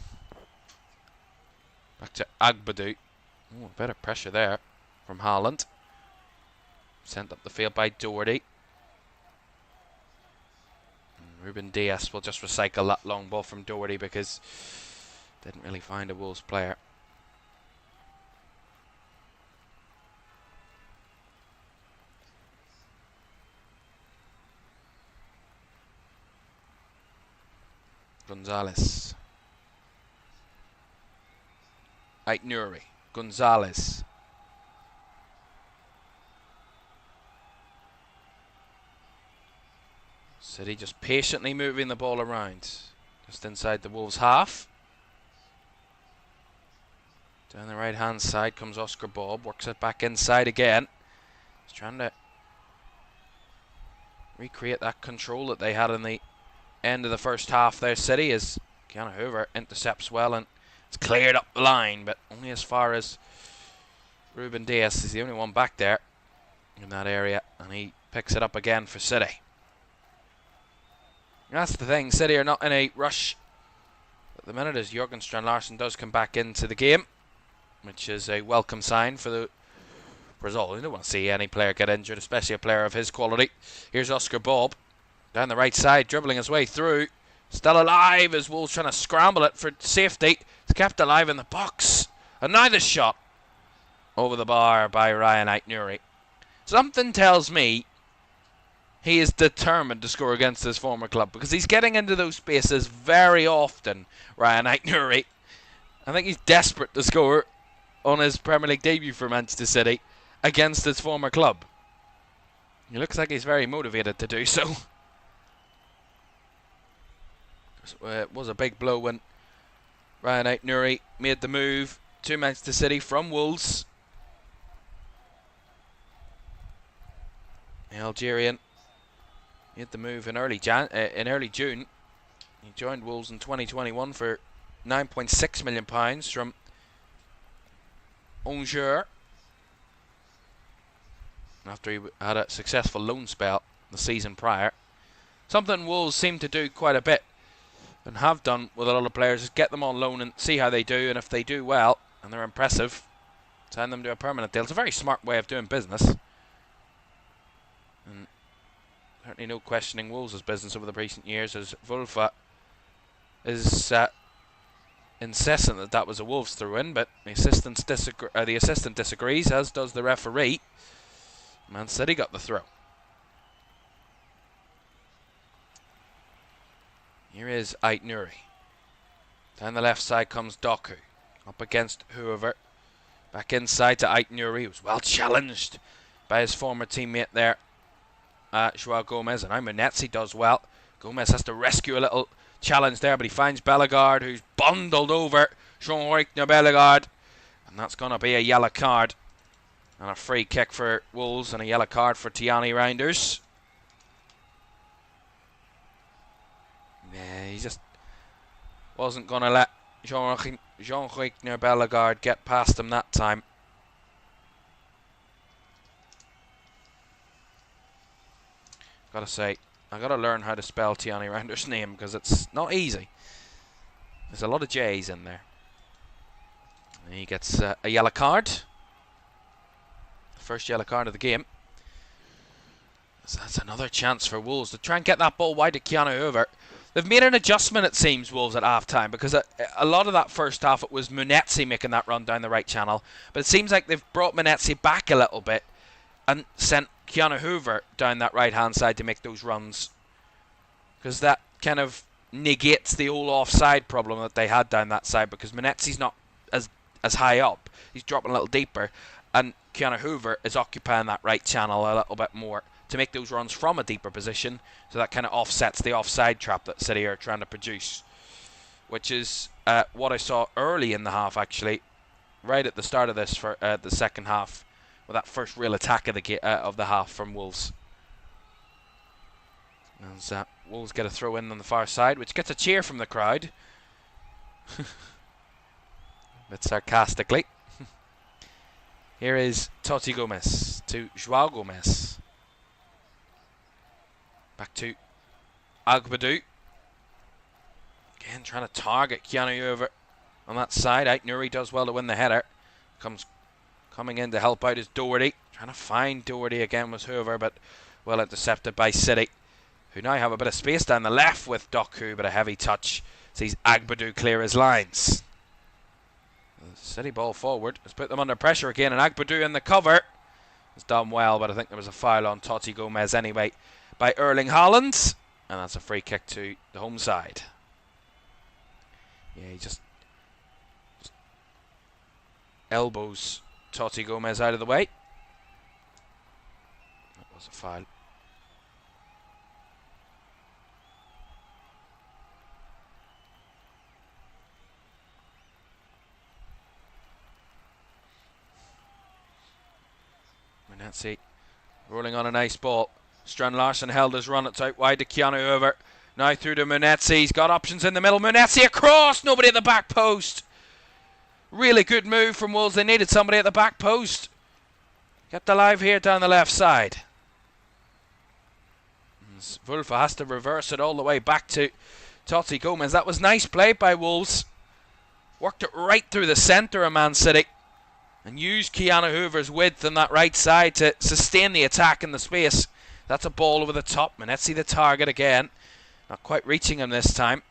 Back to Agbadou. Oh, a bit of pressure there from Haaland. Sent up the field by Doherty. And Ruben Dias will just recycle that long ball from Doherty because didn't really find a Wolves player. Gonzalez. Aït-Nouri. Gonzalez. City just patiently moving the ball around. Just inside the Wolves half. Down the right hand side comes Oscar Bob. Works it back inside again. He's trying to recreate that control that they had in the end of the first half there, City, as Keanu Hoover intercepts well and it's cleared up the line, but only as far as Ruben Dias. Is the only one back there in that area, and he picks it up again for City. That's the thing, City are not in a rush at the minute, as Jørgen Strand Larsen does come back into the game, which is a welcome sign for the result. You don't want to see any player get injured, especially a player of his quality. Here's Oscar Bob down the right side, dribbling his way through. Still alive as Wolves trying to scramble it for safety. It's kept alive in the box. And now the shot over the bar by Ryan Aït-Nouri. Something tells me he is determined to score against his former club, because he's getting into those spaces very often, Ryan Aït-Nouri. I think he's desperate to score on his Premier League debut for Manchester City against his former club. He looks like he's very motivated to do so. It was a big blow when Ryan Aït-Nouri made the move to Manchester City from Wolves. The Algerian made the move in early June. He joined Wolves in 2021 for £9.6 million from Angers, after he had a successful loan spell the season prior. Something Wolves seem to do quite a bit, and have done with a lot of players, is get them on loan and see how they do, and if they do well and they're impressive, sign them to a permanent deal. It's a very smart way of doing business, and certainly no questioning Wolves' business over the recent years, as Wolfa is incessant that that was a Wolves throw-in, but the assistant disagrees, as does the referee. Man City got the throw. Here is Aït-Nouri. Down the left side comes Doku. Up against Hoover. Back inside to Aït-Nouri, who was well challenged by his former teammate there, João Gomez. And now Munetsi does well. Gomez has to rescue a little challenge there, but he finds Bellegarde, who's bundled over Jean-Rikner Bellegarde. And that's going to be a yellow card. And a free kick for Wolves, and a yellow card for Tiani Reinders. Yeah, he just wasn't going to let Jean-Rikner Bellegarde get past him that time. Gotta say, I gotta learn how to spell Tiani Reinders' name, because it's not easy. There's a lot of J's in there. And he gets a yellow card. first yellow card of the game. So that's another chance for Wolves to try and get that ball wide to Keanu Hoover. They've made an adjustment, it seems, Wolves at half-time, because a lot of that first half it was Molineux making that run down the right channel. But it seems like they've brought Molineux back a little bit and sent Keanu Hoover down that right-hand side to make those runs. Because that kind of negates the whole offside problem that they had down that side, because Molineux's not as high up. He's dropping a little deeper, and Keanu Hoover is occupying that right channel a little bit more to make those runs from a deeper position, so that kind of offsets the offside trap that City are trying to produce, which is what I saw early in the half, actually, right at the start of this for the second half, with that first real attack of the half from Wolves. As Wolves get a throw in on the far side, which gets a cheer from the crowd. A bit sarcastically. Here is Totti Gomez to João Gomez. Back to Agbadou. Again, trying to target Keanu Hoover on that side. Nuri does well to win the header. Coming in to help out is Doherty. Trying to find Doherty again was Hoover, but well intercepted by City, who now have a bit of space down the left with Doku, but a heavy touch sees Agbadou clear his lines. The City ball forward has put them under pressure again, and Agbadou in the cover has done well, but I think there was a foul on Totti Gomez anyway by Erling Haaland, and that's a free kick to the home side. Yeah, he just elbows Totti Gomez out of the way. That was a foul. Molineux rolling on a nice ball. Strand Larsen held his run. It's out wide to Keanu Hoover. Now through to Molineux. He's got options in the middle. Molineux across. Nobody at the back post. Really good move from Wolves. They needed somebody at the back post. Get the live here down the left side. Wulfa has to reverse it all the way back to Totti Gomez. That was nice play by Wolves. Worked it right through the centre of Man City, and used Keanu Hoover's width on that right side to sustain the attack in the space. That's a ball over the top. Molineux the target again. Not quite reaching him this time.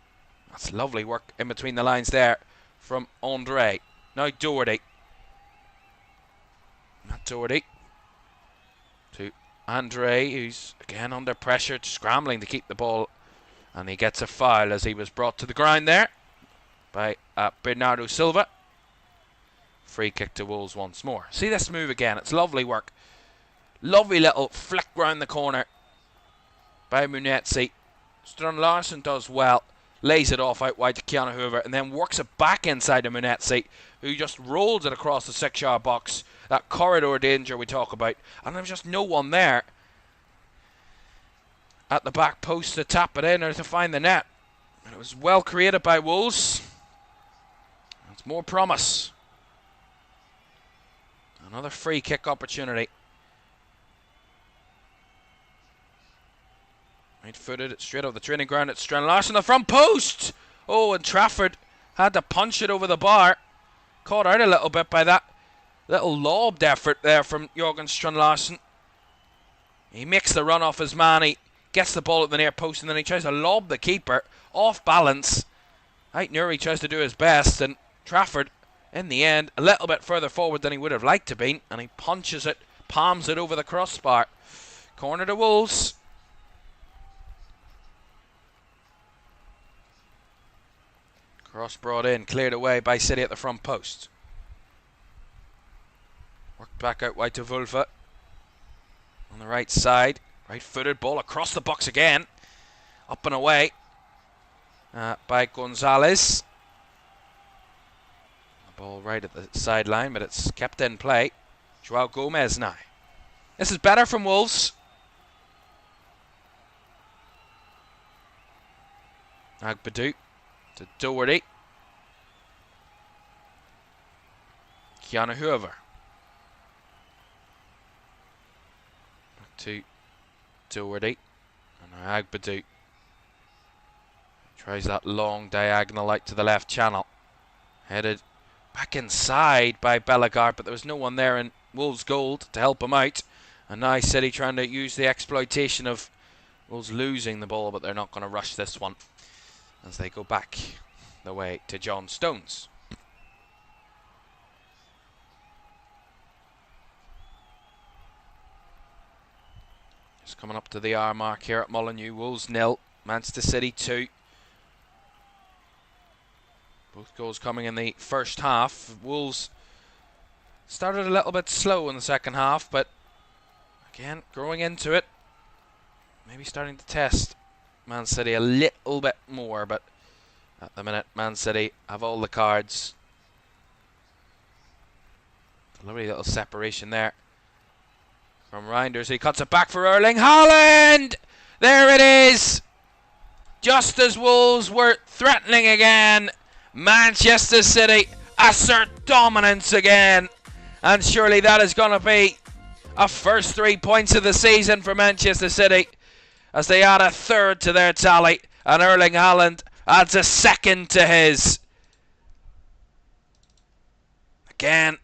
That's lovely work in between the lines there from Andre. Now Doherty. Not Doherty. To Andre, who's again under pressure, scrambling to keep the ball. And he gets a foul as he was brought to the ground there by Bernardo Silva. Free kick to Wolves once more. See this move again. It's lovely work. Lovely little flick round the corner by Molineux. Strand Larsen does well. Lays it off out wide to Keanu Hoover, and then works it back inside to Molineux, who just rolls it across the 6-yard box. That corridor danger we talk about. And there was just no one there at the back post to tap it in or to find the net. And it was well created by Wolves. It's more promise. Another free kick opportunity. Right-footed, it's straight off the training ground. It's Strand Larsen, the front post. Oh, and Trafford had to punch it over the bar. Caught out a little bit by that little lobbed effort there from Jørgen Strand Larsen. He makes the run off his man. He gets the ball at the near post, and then he tries to lob the keeper off balance. Nuri tries to do his best, and Trafford, in the end, a little bit further forward than he would have liked to be, and he punches it, palms it over the crossbar. Corner to Wolves. Cross brought in, cleared away by City at the front post. Worked back out wide to Wulfa. On the right side, right-footed ball across the box again. Up and away by Gonzalez. The ball right at the sideline, but it's kept in play. João Gomez now. This is better from Wolves. Agbadou to Doherty. Keanu Hoover. Back to Doherty. And now Agbadou tries that long diagonal out to the left channel. Headed back inside by Bellegarde, but there was no one there, and Wolves' goal to help him out. And now City trying to use the exploitation of Wolves losing the ball, but they're not going to rush this one as they go back the way to John Stones. Just coming up to the hour mark here at Molineux. Wolves 0, Manchester City 2. Both goals coming in the first half. Wolves started a little bit slow in the second half, but again, growing into it. Maybe starting to test Man City a little bit more, but at the minute, Man City have all the cards. Lovely little separation there from Reinders. He cuts it back for Erling Haaland! There it is! Just as Wolves were threatening again, Manchester City assert dominance again. And surely that is going to be a first 3 points of the season for Manchester City, as they add a third to their tally, and Erling Haaland adds a second to his. Again,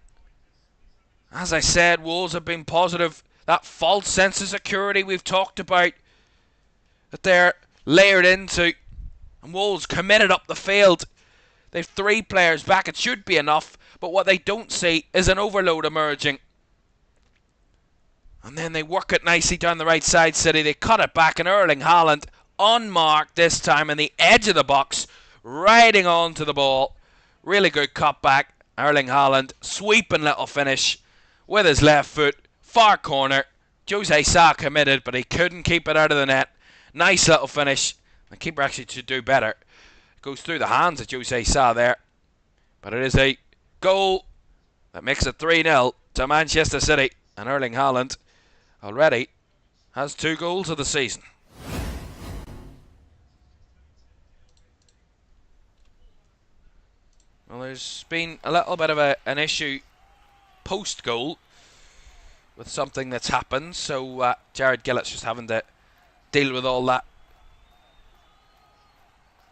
as I said, Wolves have been positive. That false sense of security we've talked about, that they're layered into, and Wolves committed up the field. They've 3 players back. It should be enough, but what they don't see is an overload emerging. And then they work it nicely down the right side, City. They cut it back, and Erling Haaland, unmarked this time, in the edge of the box, riding on to the ball. Really good cut back. Erling Haaland, sweeping little finish with his left foot. Far corner. Jota Sa committed, but he couldn't keep it out of the net. Nice little finish. The keeper actually should do better. Goes through the hands of Jota Sa there. But it is a goal that makes it 3-0 to Manchester City. And Erling Haaland already has 2 goals of the season. Well, there's been a little bit of an issue post-goal with something that's happened. So Jared Gillett's just having to deal with all that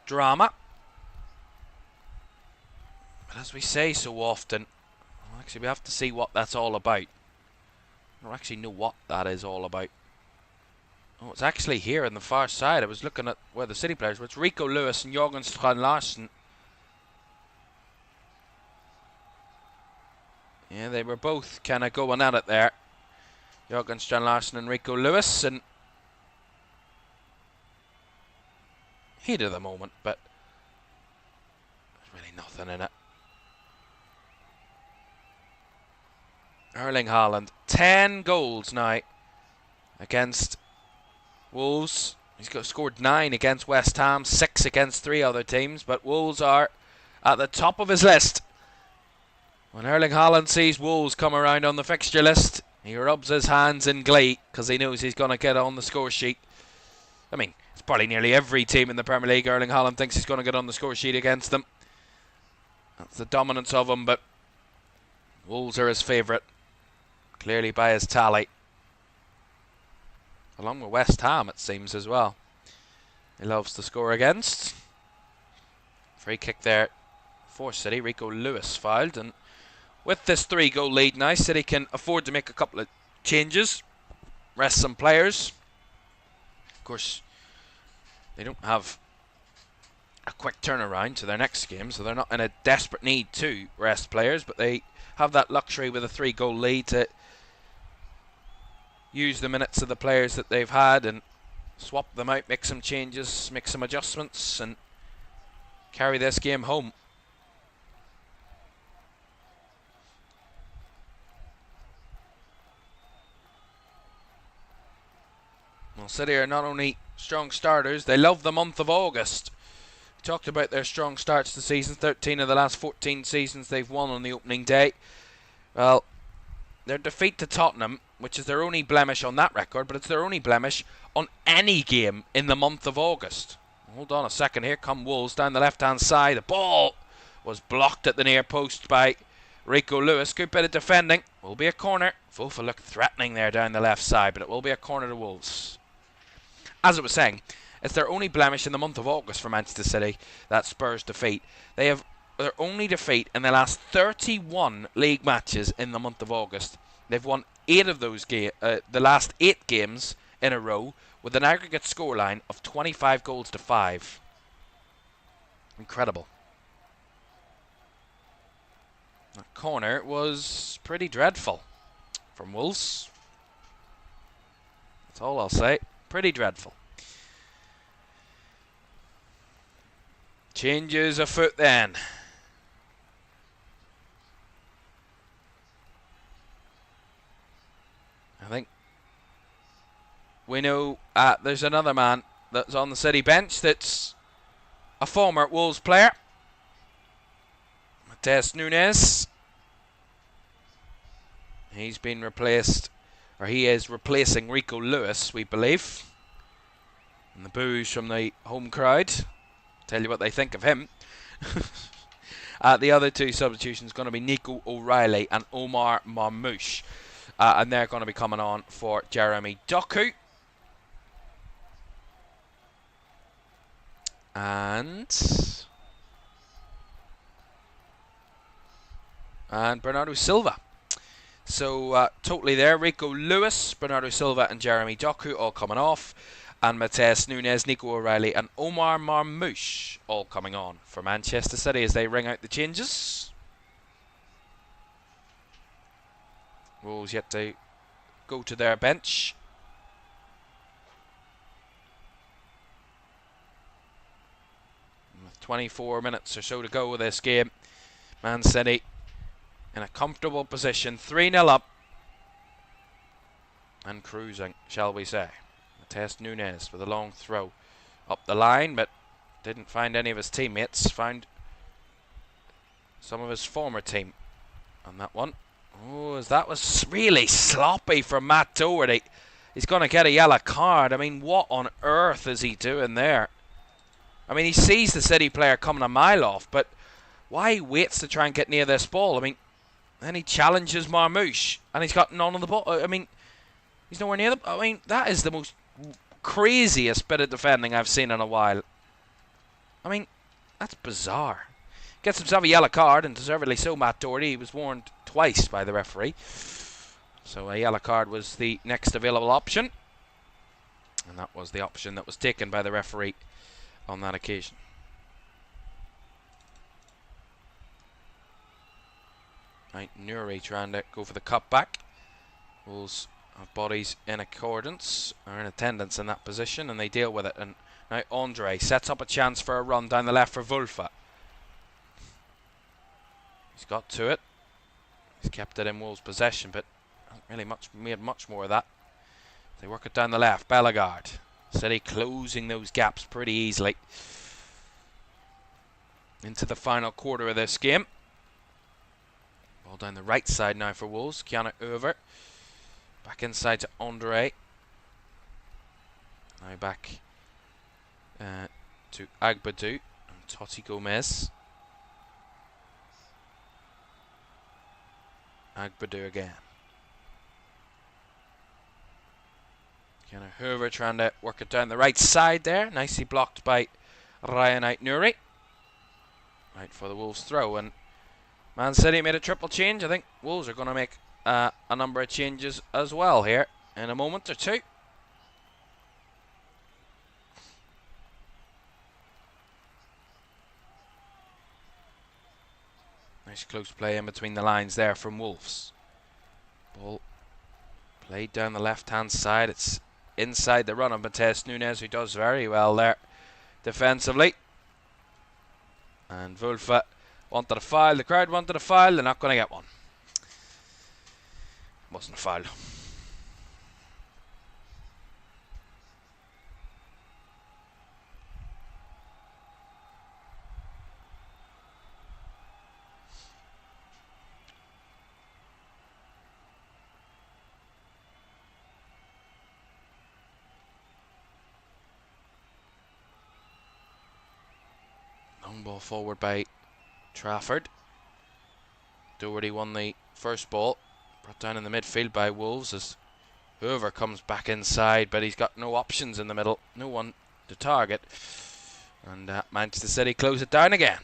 drama. But as we say so often, well, actually we have to see what that's all about. I don't actually know what that is all about. Oh, it's actually here on the far side. I was looking at where the City players were. It's Rico Lewis and Jørgen Strand Larsen. Yeah, they were both kind of going at it there. Jørgen Strand Larsen and Rico Lewis, and heat of the moment, but there's really nothing in it. Erling Haaland, 10 goals now against Wolves. He's scored 9 against West Ham, 6 against 3 other teams, but Wolves are at the top of his list. When Erling Haaland sees Wolves come around on the fixture list, he rubs his hands in glee because he knows he's going to get on the score sheet. I mean, it's probably nearly every team in the Premier League. Erling Haaland thinks he's going to get on the score sheet against them. That's the dominance of him, but Wolves are his favourite, clearly by his tally. Along with West Ham, it seems, as well. He loves to score against. Free kick there for City. Rico Lewis fouled, and with this 3-goal lead now, City can afford to make a couple of changes, rest some players. Of course, they don't have a quick turnaround to their next game, so they're not in a desperate need to rest players, but they have that luxury with a 3-goal lead to use the minutes of the players that they've had and swap them out, make some changes, make some adjustments, and carry this game home. Well, City are not only strong starters, they love the month of August. We talked about their strong starts to season. 13 of the last 14 seasons they've won on the opening day. Well, their defeat to Tottenham, which is their only blemish on that record, but it's their only blemish on any game in the month of August. Hold on a second, here come Wolves down the left-hand side. The ball was blocked at the near post by Rico Lewis. Good bit of defending. Will be a corner. Fofa looked threatening there down the left side, but it will be a corner to Wolves. As I was saying, it's their only blemish in the month of August for Manchester City, that Spurs defeat. They have their only defeat in the last 31 league matches in the month of August. They've won 8 of those the last 8 games in a row with an aggregate scoreline of 25 goals to 5. Incredible. That corner was pretty dreadful from Wolves. That's all I'll say. Pretty dreadful. Changes afoot then. I think we know there's another man that's on the City bench that's a former Wolves player. Matheus Nunes. He's been replaced, or he is replacing Rico Lewis, we believe. And the boos from the home crowd tell you what they think of him. The other 2 substitutions going to be Nico O'Reilly and Omar Marmouche. And they're going to be coming on for Jeremy Doku. And Bernardo Silva. So totally there. Rico Lewis, Bernardo Silva and Jeremy Doku all coming off. And Matheus Nunes, Nico O'Reilly and Omar Marmouche all coming on for Manchester City as they ring out the changes. Wolves yet to go to their bench. With 24 minutes or so to go with this game, Man City in a comfortable position, 3-0 up and cruising, shall we say. Matheus Nunes with a long throw up the line, but didn't find any of his teammates. Found some of his former team on that one. Oh, that was really sloppy from Matt Doherty. He's going to get a yellow card. I mean, what on earth is he doing there? I mean, he sees the City player coming a mile off, but why he waits to try and get near this ball? I mean, then he challenges Marmouche, and he's got none on the ball. I mean, he's nowhere near the... I mean, that is the most craziest bit of defending I've seen in a while. I mean, that's bizarre. Gets himself a yellow card, and deservedly so, Matt Doherty. He was warned twice by the referee. So a yellow card was the next available option. And that was the option that was taken by the referee on that occasion. Right, Nuri trying to go for the cutback. Wolves have bodies in accordance, are in attendance in that position, and they deal with it. And now Andre sets up a chance for a run down the left for Wulfa. He's got to it. He's kept it in Wolves' possession, but hasn't really made much more of that. They work it down the left. Bellegarde. City closing those gaps pretty easily. Into the final quarter of this game. Ball down the right side now for Wolves. Kiana over. Back inside to Andre. Now back to Agbadou and Totti Gomez. Agbadou again. Kiana Hoover trying to work it down the right side there. Nicely blocked by Ryan Nuri. Right for the Wolves throw. And Man City made a triple change. I think Wolves are going to make a number of changes as well here in a moment or two. Nice close play in between the lines there from Wolves. Ball played down the left-hand side. It's inside the run of Matheus Nunes, who does very well there defensively. And Wulfa wanted a foul. The crowd wanted a foul. They're not going to get one. Wasn't a foul. Long ball forward by Trafford. Doherty won the first ball. Brought down in the midfield by Wolves as Hoover comes back inside, but he's got no options in the middle. No one to target. And Manchester City close it down again.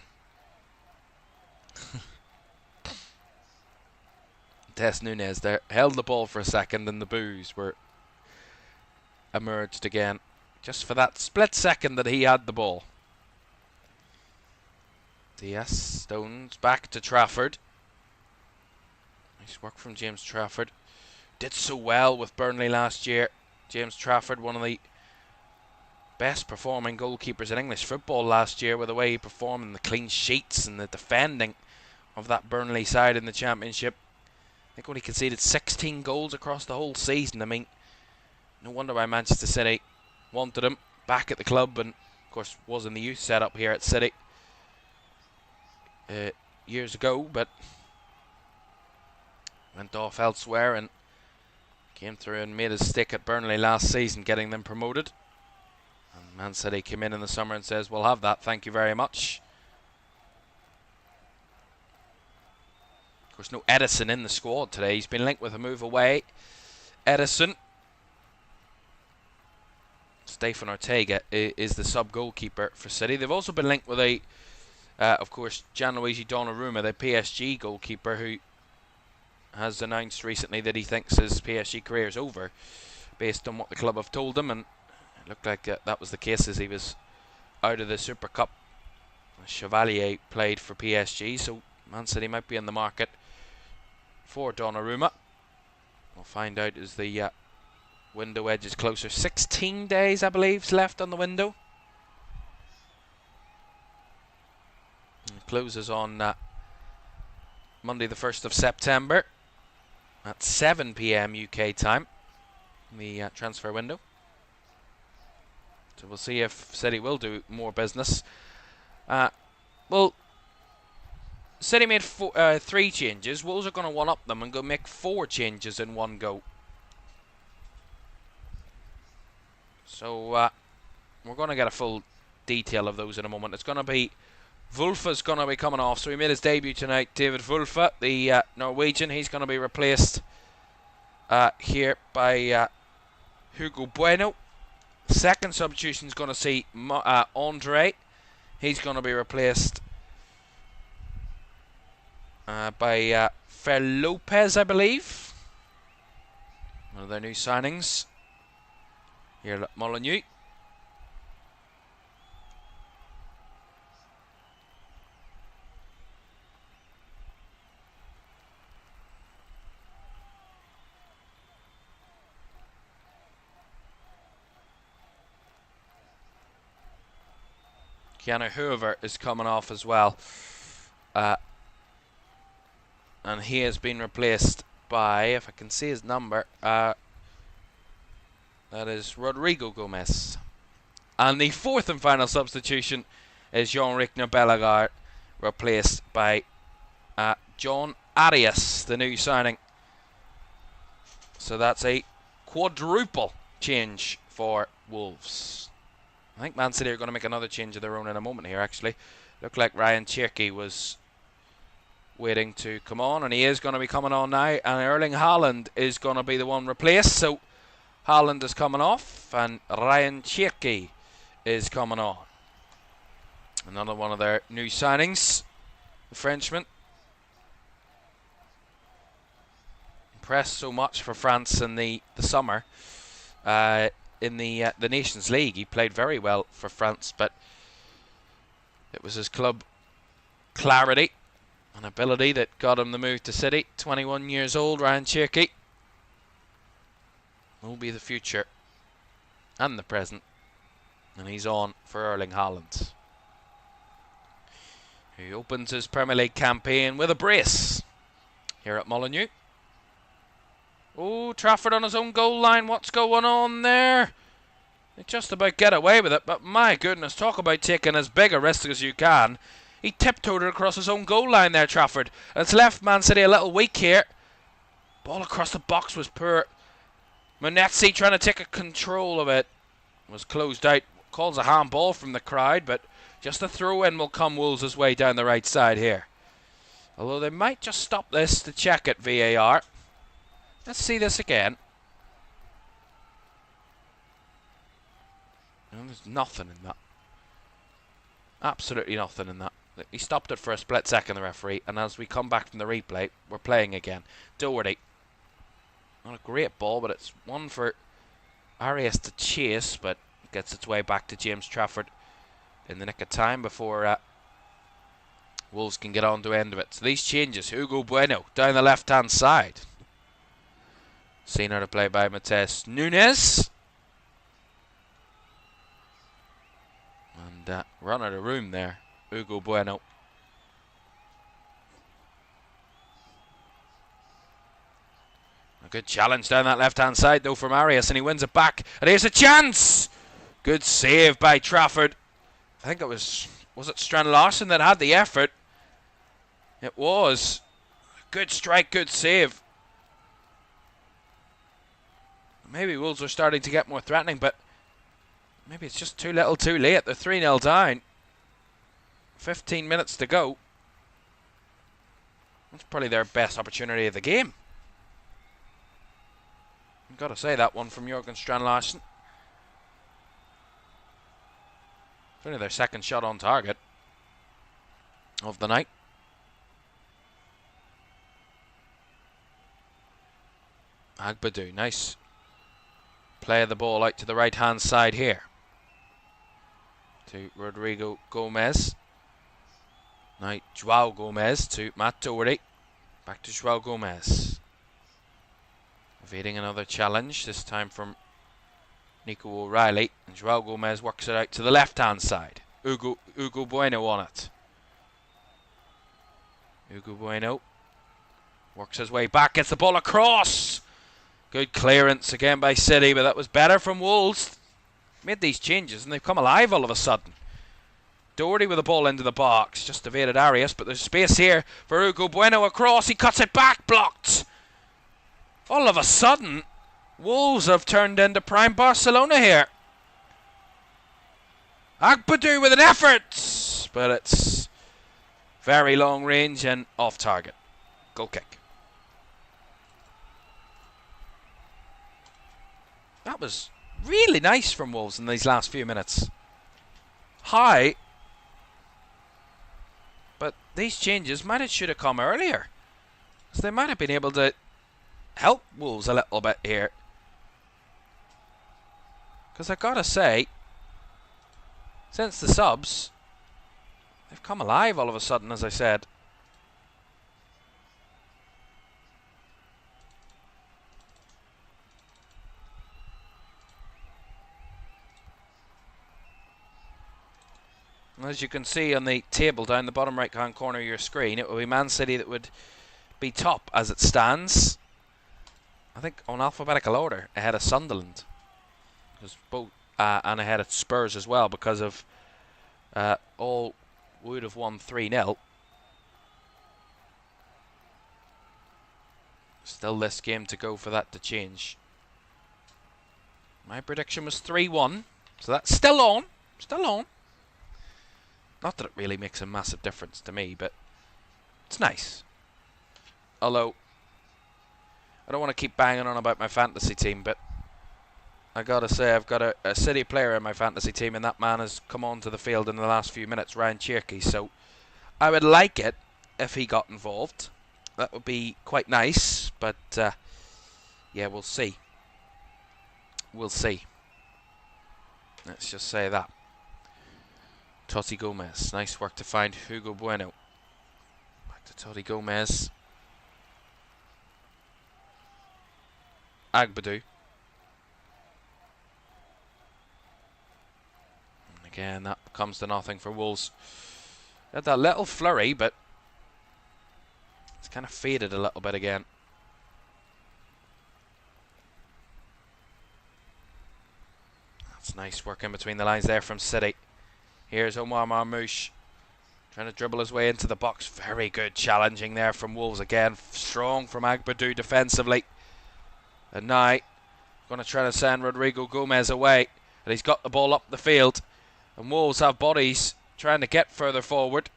Des Nunez there held the ball for a second, and the boos were emerged again, just for that split second that he had the ball. Diaz, Stones, back to Trafford. Nice work from James Trafford. Did so well with Burnley last year. James Trafford, one of the best performing goalkeepers in English football last year, with the way he performed in the clean sheets and the defending of that Burnley side in the Championship. I think when he conceded 16 goals across the whole season. I mean, no wonder why Manchester City wanted him back at the club, and of course was in the youth setup here at City years ago, but went off elsewhere and came through and made his stick at Burnley last season, getting them promoted. And Man City came in the summer and says, we'll have that, thank you very much. Of course, no Edison in the squad today. He's been linked with a move away. Edison. Stefan Ortega is the sub-goalkeeper for City. They've also been linked with of course, Gianluigi Donnarumma, the PSG goalkeeper, who has announced recently that he thinks his PSG career is over, based on what the club have told him, and it looked like that was the case as he was out of the Super Cup. Chevalier played for PSG, so Man City might be in the market for Donnarumma. We'll find out as the window edges closer. 16 days, I believe, is left on the window. It closes on Monday the 1st of September at 7 PM UK time, the transfer window. So we'll see if City will do more business. Well, City made 3 changes. Wolves are going to one-up them and go make 4 changes in one go. So we're going to get a full detail of those in a moment. It's going to be Wulf's going to be coming off, so he made his debut tonight. David Wulf, the Norwegian, he's going to be replaced here by Hugo Bueno. Second substitution is going to see Andre. He's going to be replaced by Fer Lopez, I believe. One of their new signings here at Molineux. Keanu Hoover is coming off as well. And he has been replaced by, if I can see his number, that is Rodrigo Gomez. And the fourth and final substitution is Jean-Ric Bellegarde, replaced by John Arias, the new signing. So that's a quadruple change for Wolves. I think Man City are going to make another change of their own in a moment here, actually. Looked like Ryan Cherky was waiting to come on, and he is going to be coming on now. And Erling Haaland is going to be the one replaced. So Haaland is coming off, and Ryan Cherky is coming on. Another one of their new signings, the Frenchman. Impressed so much for France in the summer. In the Nations League, he played very well for France, but it was his club clarity and ability that got him the move to City. 21 years old, Ryan Cherky will be the future and the present, and he's on for Erling Haaland. He opens his Premier League campaign with a brace here at Molineux. Oh, Trafford on his own goal line. What's going on there? They just about get away with it, but my goodness, talk about taking as big a risk as you can. He tiptoed it across his own goal line there, Trafford. And it's left Man City a little weak here. Ball across the box was poor. Monetzi trying to take control of it. Was closed out. Calls a handball from the crowd, but just a throw-in will come Wolves' way down the right side here. Although they might just stop this to check it, VAR. Let's see this again. No, there's nothing in that. Absolutely nothing in that. He stopped it for a split second, the referee, and as we come back from the replay, we're playing again. Doherty. Not a great ball, but it's one for Arias to chase, but gets its way back to James Trafford in the nick of time before Wolves can get on to end of it. So these changes, Hugo Bueno down the left-hand side. Seen her to play by Matheus Nunes. And run out of room there, Hugo Bueno. A good challenge down that left-hand side, though, from Arias, and he wins it back. And here's a chance! Good save by Trafford. I think it was it Strand Larsen that had the effort? It was. Good strike, good save. Maybe Wolves are starting to get more threatening, but maybe it's just too little too late. They're 3-0 down. 15 minutes to go. That's probably their best opportunity of the game. I've got to say, that one from Jørgen Strand Larsen. It's only their second shot on target of the night. Agbadou, nice play of the ball out to the right hand side here to Rodrigo Gomez. Now João Gomez to Matt Doherty. Back to João Gomez. Evading another challenge, this time from Nico O'Reilly. And João Gomez works it out to the left hand side. Hugo Bueno on it. Hugo Bueno works his way back, gets the ball across. Good clearance again by City, but that was better from Wolves. Made these changes and they've come alive all of a sudden. Doherty with the ball into the box, just evaded Arias, but there's space here for Hugo Bueno across. He cuts it back, blocked. All of a sudden, Wolves have turned into prime Barcelona here. Agbadou with an effort, but it's very long range and off target. Goal kick. That was really nice from Wolves in these last few minutes. High, but these changes should have come earlier, so they might have been able to help Wolves a little bit here. Because I gotta say, since the subs, they've come alive all of a sudden, as I said. As you can see on the table down the bottom right hand corner of your screen, it will be Man City that would be top as it stands. I think on alphabetical order, ahead of Sunderland. Because both and ahead of Spurs as well, because of all would have won 3-0. Still this game to go for that to change. My prediction was 3-1, so that's still on. Still on. Not that it really makes a massive difference to me, but it's nice. Although, I don't want to keep banging on about my fantasy team, but I gotta say, I've got a City player in my fantasy team, and that man has come onto the field in the last few minutes, Ryan Cherky. So I would like it if he got involved. That would be quite nice, but yeah, we'll see. We'll see. Let's just say that. Totti Gomez, nice work to find Hugo Bueno. Back to Totti Gomez. Agbadou. And again, that comes to nothing for Wolves. Had that little flurry, but it's kind of faded a little bit again. That's nice work in between the lines there from City. Here's Omar Marmoush trying to dribble his way into the box. Very good challenging there from Wolves again. Strong from Agbadou defensively. And now going to try to send Rodrigo Gomez away. And he's got the ball up the field. And Wolves have bodies trying to get further forward.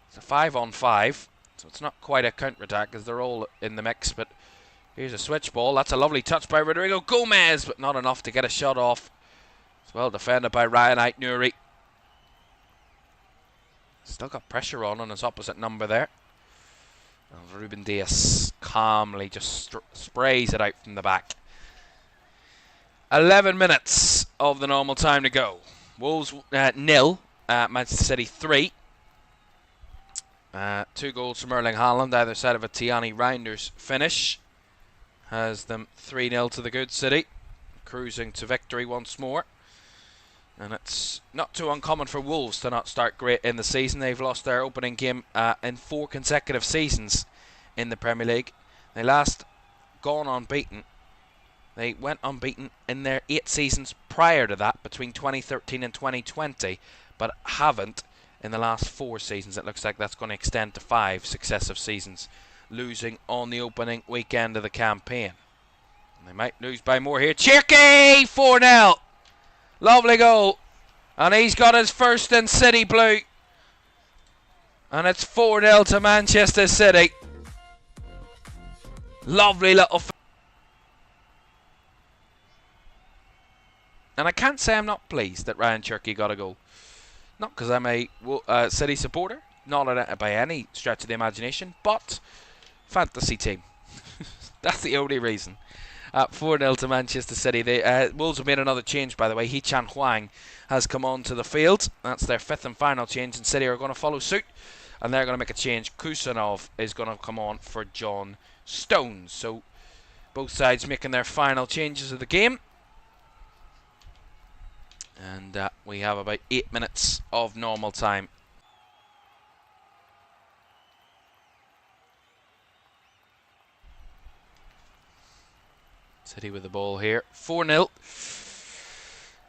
It's a 5-on-5. So it's not quite a counter-attack as they're all in the mix. But here's a switch ball. That's a lovely touch by Rodrigo Gomez. But not enough to get a shot off. It's well defended by Ryan Ait-Nouri. Still got pressure on his opposite number there. And Ruben Dias calmly just sprays it out from the back. 11 minutes of the normal time to go. Wolves 0, Manchester City 3. 2 goals from Erling Haaland, either side of a Tiani Reinders finish. Has them 3-0 to the good City. Cruising to victory once more. And it's not too uncommon for Wolves to not start great in the season. They've lost their opening game in 4 consecutive seasons in the Premier League. They last gone unbeaten. They went unbeaten in their 8 seasons prior to that, between 2013 and 2020, but haven't in the last 4 seasons. It looks like that's going to extend to 5 successive seasons, losing on the opening weekend of the campaign. And they might lose by more here. Cherky! 4-0! Lovely goal. And he's got his first in City Blue. And it's 4-0 to Manchester City. Lovely little... And I can't say I'm not pleased that Ryan Cherky got a goal. Not because I'm a City supporter. Not by any stretch of the imagination. But fantasy team. That's the only reason. 4-0 to Manchester City. The Wolves have made another change, by the way. Hee-Chan Hwang has come onto the field. That's their 5th and final change, and City are going to follow suit. And they're going to make a change. Kusanov is going to come on for John Stones. So both sides making their final changes of the game. And we have about 8 minutes of normal time. City with the ball here. 4-0.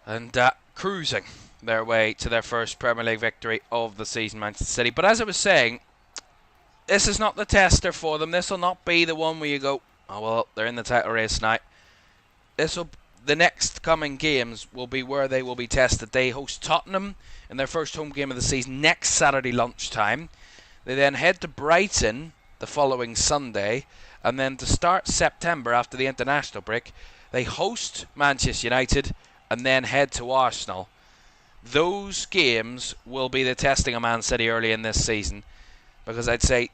And cruising their way to their first Premier League victory of the season, Manchester City. But as I was saying, this is not the tester for them. This will not be the one where you go, oh well, they're in the title race now. The next coming games will be where they will be tested. They host Tottenham in their first home game of the season next Saturday lunchtime. They then head to Brighton the following Sunday. And then to start September after the international break, they host Manchester United and then head to Arsenal. Those games will be the testing of Man City early in this season. Because I'd say,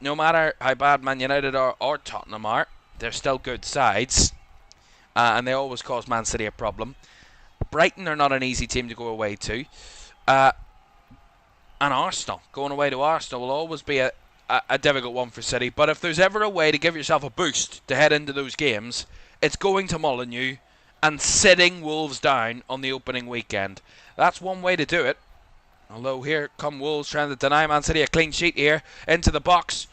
no matter how bad Man United or Tottenham are, they're still good sides. And they always cause Man City a problem. Brighton are not an easy team to go away to. And Arsenal, going away to Arsenal will always be a difficult one for City. But if there's ever a way to give yourself a boost to head into those games, it's going to Molineux and sitting Wolves down on the opening weekend. That's one way to do it. Although here come Wolves trying to deny Man City a clean sheet here. Into the box.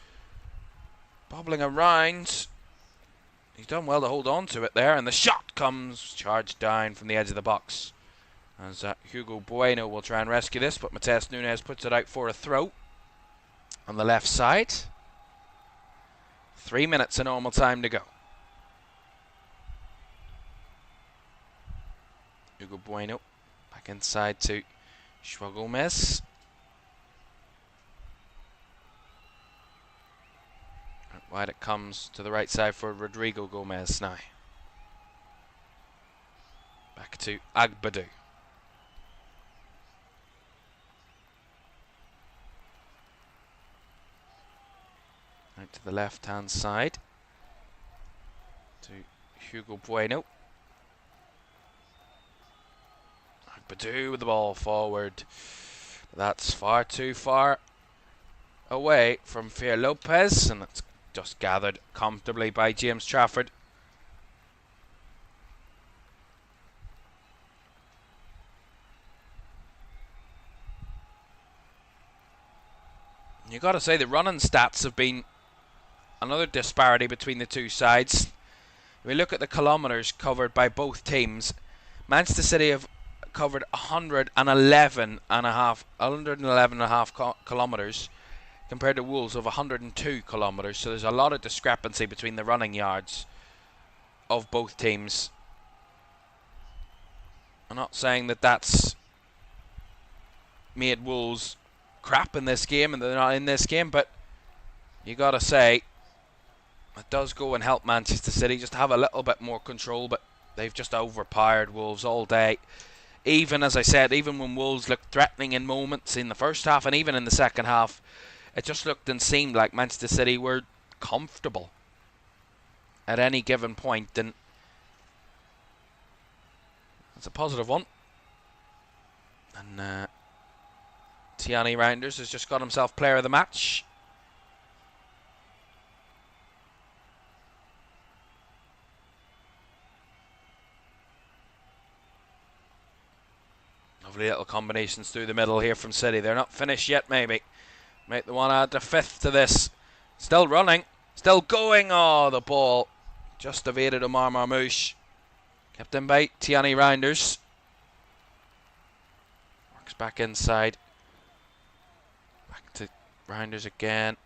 Bobbling around. He's done well to hold on to it there. And the shot comes charged down from the edge of the box. As Hugo Bueno will try and rescue this. But Matheus Nunes puts it out for a throw. On the left side. 3 minutes of normal time to go. Hugo Bueno back inside to João Gomez. Out wide it comes to the right side for Rodrigo Gomez now. Back to Agbadou. Out to the left hand side to Hugo Bueno. Agbadou with the ball forward. That's far too far away from Fer Lopez, and it's just gathered comfortably by James Trafford. You got to say the running stats have been another disparity between the two sides. If we look at the kilometres covered by both teams, Manchester City have covered 111.5 kilometres compared to Wolves of 102 kilometres. So there's a lot of discrepancy between the running yards of both teams. I'm not saying that that's made Wolves crap in this game and they're not in this game, but you got to say it does go and help Manchester City just have a little bit more control, but they've just overpowered Wolves all day even, as I said, even when Wolves looked threatening in moments in the first half and even in the second half, it just looked and seemed like Manchester City were comfortable at any given point, and that's a positive one. And Tiani Reinders has just got himself player of the match. Lovely little combinations through the middle here from City. They're not finished yet, maybe. Make the one add the fifth to this. Still running. Still going. Oh, the ball just evaded Omar Marmouche. Kept in by Tiani Reinders. Works back inside. Back to Reinders again.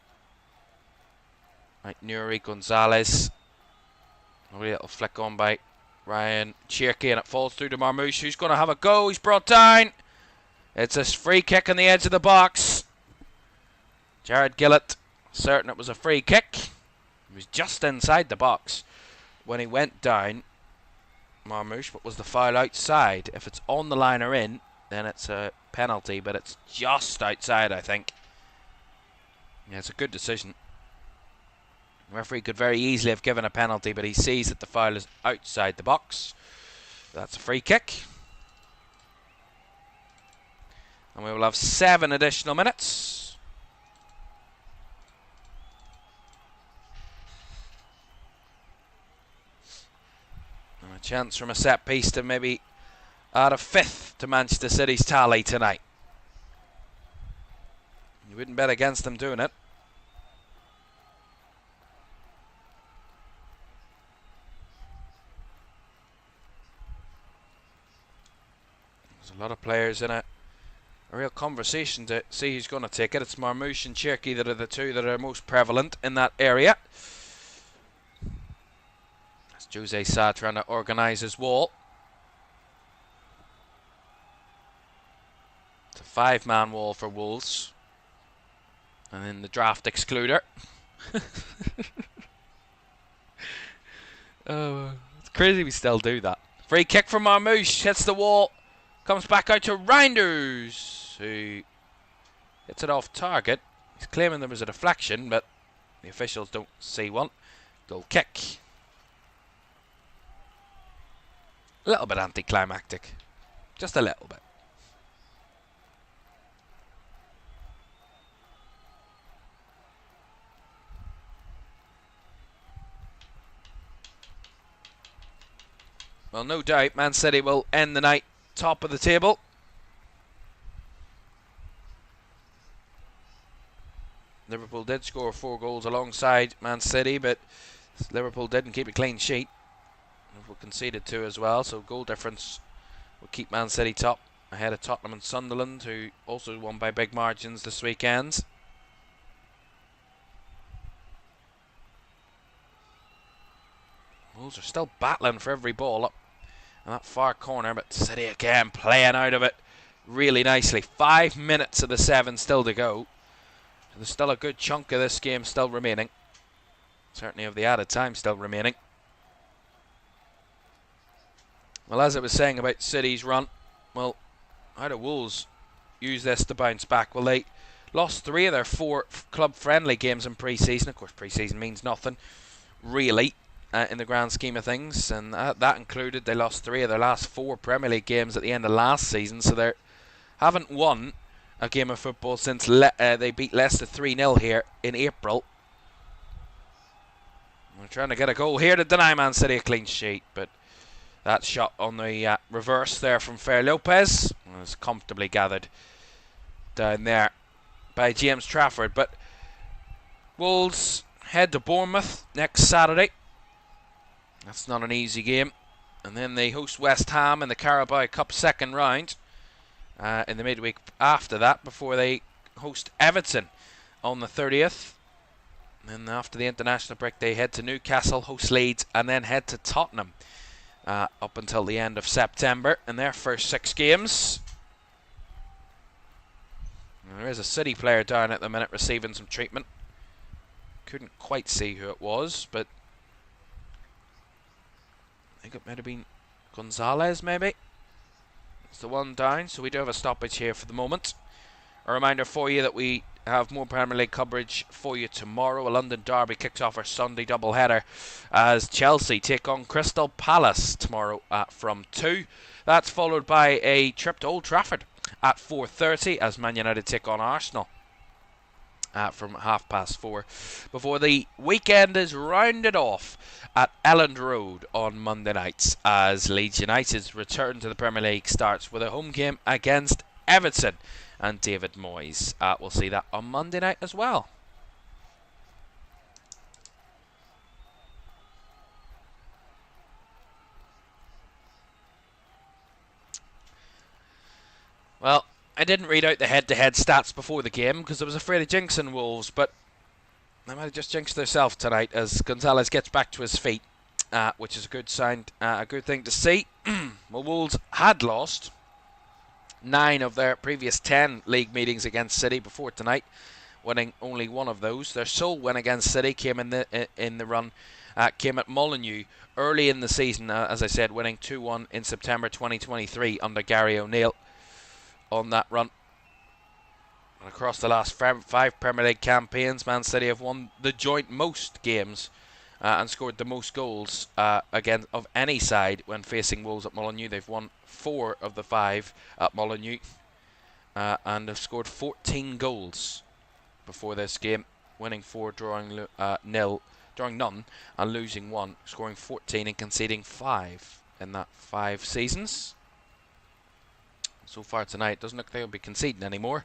Right, Nuri Gonzalez. Lovely little flick on by Ryan Cherky, and it falls through to Marmouche, who's going to have a go. He's brought down. It's a free kick on the edge of the box. Jared Gillett, certain it was a free kick. He was just inside the box when he went down. Marmouche, but was the foul outside? If it's on the line or in, then it's a penalty, but it's just outside, I think. Yeah, it's a good decision. The referee could very easily have given a penalty, but he sees that the foul is outside the box. That's a free kick. And we will have 7 additional minutes. And a chance from a set piece to maybe add a 5th to Manchester City's tally tonight. You wouldn't bet against them doing it. A lot of players in a real conversation to see who's going to take it. It's Marmouche and Cherky that are the two that are most prevalent in that area. That's Jose Sa trying to organise his wall. It's a 5-man wall for Wolves. And then the draft excluder. Oh, it's crazy we still do that. Free kick from Marmouche, hits the wall. Comes back out to Reinders, who hits it off target. He's claiming there was a deflection, but the officials don't see one. Goal kick. A little bit anticlimactic. Just a little bit. Well, no doubt Man City will end the night top of the table. Liverpool did score 4 goals alongside Man City, but Liverpool didn't keep a clean sheet. Liverpool conceded 2 as well, so goal difference will keep Man City top ahead of Tottenham and Sunderland, who also won by big margins this weekend. Wolves are still battling for every ball up in that far corner, but City again playing out of it really nicely. 5 minutes of the 7 still to go. There's still a good chunk of this game still remaining. Certainly of the added time still remaining. Well, as I was saying about City's run, well, how do Wolves use this to bounce back? Well, they lost 3 of their 4 club-friendly games in pre-season. Of course, pre-season means nothing, really, in the grand scheme of things, and that included they lost 3 of their last 4 Premier League games at the end of last season, so they haven't won a game of football since they beat Leicester 3-0 here in April. They're trying to get a goal here to deny Man City a clean sheet, but that shot on the reverse there from Fer Lopez was comfortably gathered down there by James Trafford. But Wolves head to Bournemouth next Saturday. That's not an easy game. And then they host West Ham in the Carabao Cup second round in the midweek after that, before they host Everton on the 30th. And then after the international break, they head to Newcastle, host Leeds, and then head to Tottenham up until the end of September in their first 6 games. And there is a City player down at the minute receiving some treatment. Couldn't quite see who it was, but I think it might have been Gonzalez, maybe. It's the one down, so we do have a stoppage here for the moment. A reminder for you that we have more Premier League coverage for you tomorrow. A London derby kicks off our Sunday doubleheader as Chelsea take on Crystal Palace tomorrow from 2. That's followed by a trip to Old Trafford at 4:30 as Man United take on Arsenal from 4:30, before the weekend is rounded off at Elland Road on Monday nights as Leeds United's return to the Premier League starts with a home game against Everton and David Moyes. We'll see that on Monday night as well. Well, I didn't read out the head-to-head stats before the game because I was afraid of jinxing Wolves, but they might have just jinxed themselves tonight as Gonzalez gets back to his feet, which is a good sign, a good thing to see. Well, Wolves had lost 9 of their previous 10 league meetings against City before tonight, winning only 1 of those. Their sole win against City came in the run, came at Molineux early in the season, as I said, winning 2-1 in September 2023 under Gary O'Neill on that run. And across the last 5 Premier League campaigns, Man City have won the joint most games and scored the most goals again of any side when facing Wolves at Molineux. They've won 4 of the 5 at Molineux and have scored 14 goals before this game, winning 4, drawing none, and losing 1, scoring 14 and conceding 5 in that 5 seasons. So far tonight, doesn't look like they'll be conceding anymore,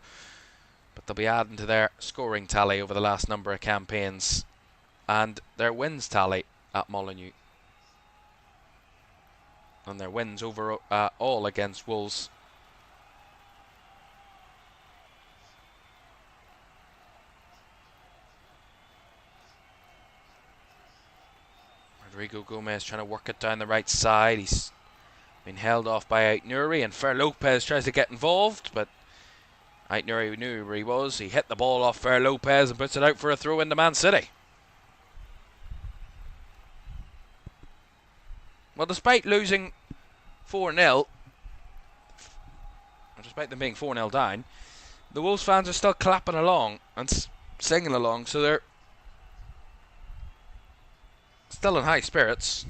but they'll be adding to their scoring tally over the last number of campaigns and their wins tally at Molineux. And their wins all against Wolves. Rodrigo Gomez trying to work it down the right side. He's been held off by Aït-Nouri, and Fer Lopez tries to get involved, but Aït-Nouri knew where he was. He hit the ball off Fer Lopez and puts it out for a throw into Man City. Well, despite losing 4-0, despite them being 4-0 down, the Wolves fans are still clapping along and singing along, so they're still in high spirits.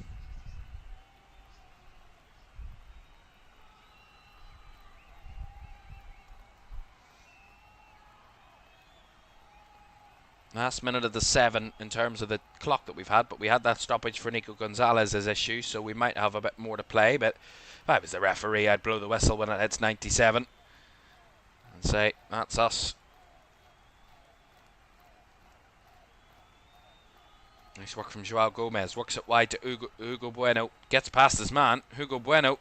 Last minute of the 7 in terms of the clock that we've had, but we had that stoppage for Nico Gonzalez's issue, so we might have a bit more to play. But if I was the referee, I'd blow the whistle when it hits 97 and say, that's us. Nice work from Joao Gomez, works it wide to Hugo Bueno, gets past his man. Hugo Bueno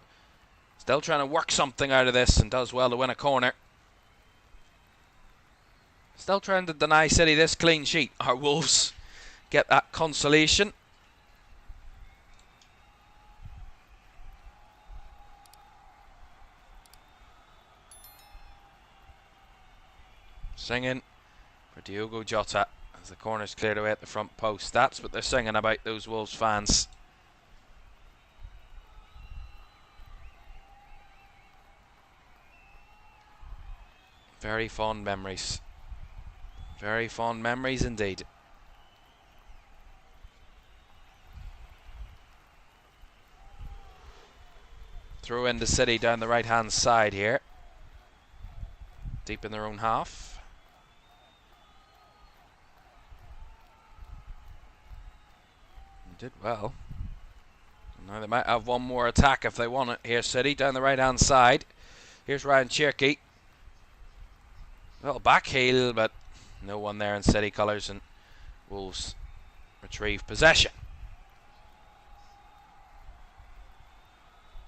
still trying to work something out of this and does well to win a corner. Still trying to deny City this clean sheet. Our Wolves get that consolation. Singing for Diogo Jota as the corner's cleared away at the front post. That's what they're singing about, those Wolves fans. Very fond memories. Very fond memories indeed. Throw into City down the right hand side here. Deep in their own half. They did well. Now they might have one more attack if they want it here, City, down the right hand side. Here's Ryan Cherky. Little back heel, but no one there in City colours, and Wolves retrieve possession.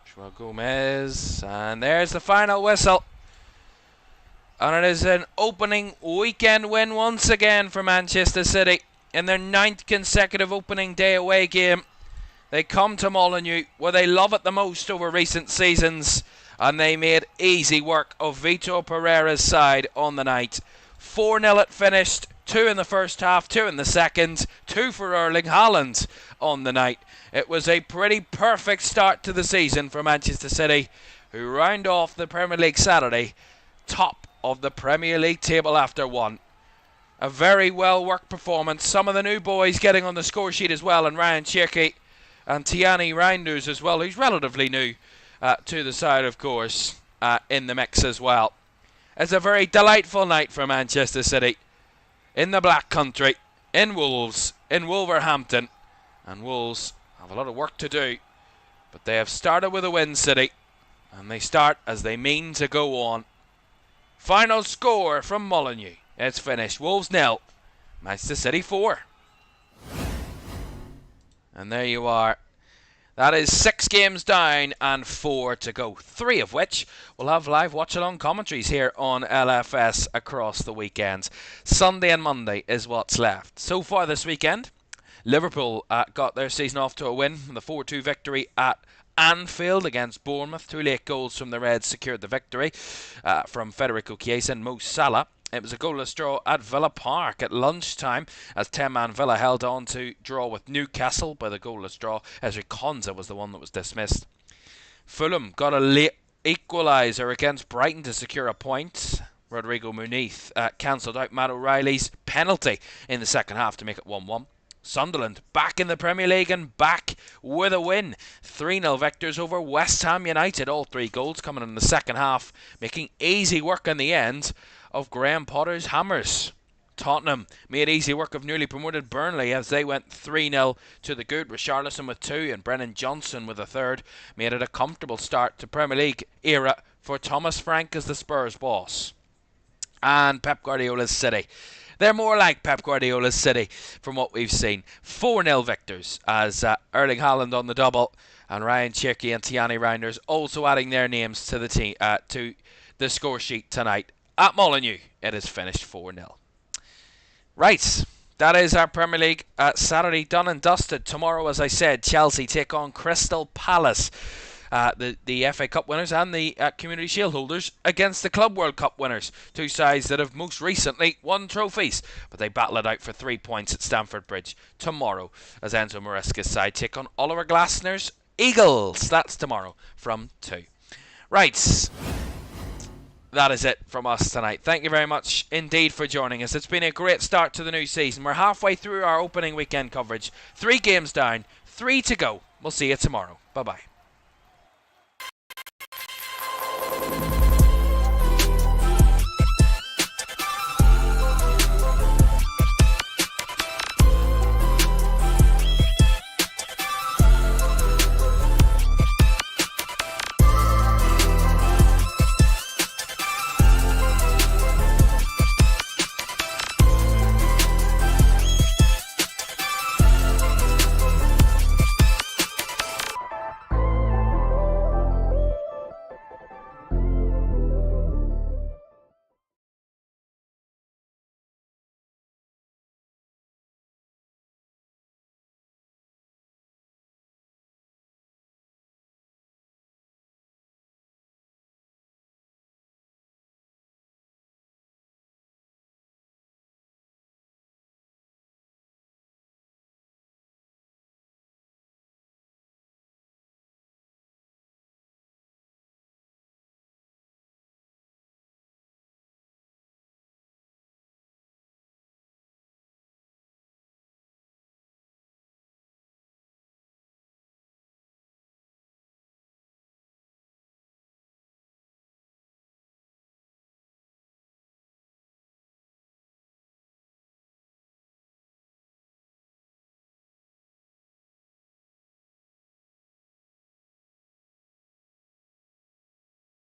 Joao Gomez, and there's the final whistle. And it is an opening weekend win once again for Manchester City in their 9th consecutive opening day away game. They come to Molineux, where they love it the most over recent seasons, and they made easy work of Vitor Pereira's side on the night. 4-0 it finished, 2 in the first half, 2 in the second, 2 for Erling Haaland on the night. It was a pretty perfect start to the season for Manchester City, who round off the Premier League Saturday top of the Premier League table after one. A very well worked performance. Some of the new boys getting on the score sheet as well, and Ryan Cherky and Tiani Reinders as well, who's relatively new to the side, of course, in the mix as well. It's a very delightful night for Manchester City in the Black Country, in Wolves, in Wolverhampton, and Wolves have a lot of work to do, but they have started with a win, City, and they start as they mean to go on. Final score from Molineux. It's finished. Wolves 0, Manchester City 4. And there you are. That is 6 games down and 4 to go. 3 of which will have live watch-along commentaries here on LFS across the weekends. Sunday and Monday is what's left. So far this weekend, Liverpool got their season off to a win with a 4-2 victory at Anfield against Bournemouth. 2 late goals from the Reds secured the victory from Federico Chiesa and Mo Salah. It was a goalless draw at Villa Park at lunchtime as 10-man Villa held on to draw with Newcastle by the goalless draw. Ezri Konsa was the one that was dismissed. Fulham got a late equaliser against Brighton to secure a point. Rodrigo Muniz cancelled out Matt O'Reilly's penalty in the second half to make it 1-1. Sunderland back in the Premier League and back with a win. 3-0 victors over West Ham United. All 3 goals coming in the second half, making easy work in the end of Graham Potter's Hammers. Tottenham made easy work of newly promoted Burnley as they went 3-0 to the good. Richarlison with 2 and Brennan Johnson with a 3rd made it a comfortable start to Premier League era for Thomas Frank as the Spurs boss. And Pep Guardiola's City. They're more like Pep Guardiola's City from what we've seen. 4-0 victors as Erling Haaland on the double and Ryan Cherky and Tiani Reinders also adding their names to the team to the score sheet tonight. At Molineux, it is finished 4-0. Right, that is our Premier League Saturday done and dusted. Tomorrow, as I said, Chelsea take on Crystal Palace. The FA Cup winners and the Community Shield holders against the Club World Cup winners. 2 sides that have most recently won trophies, but they battle it out for 3 points at Stamford Bridge tomorrow as Enzo Maresca's side take on Oliver Glasner's Eagles. That's tomorrow from 2. Right. That is it from us tonight. Thank you very much indeed for joining us. It's been a great start to the new season. We're halfway through our opening weekend coverage. 3 games down, 3 to go. We'll see you tomorrow. Bye-bye.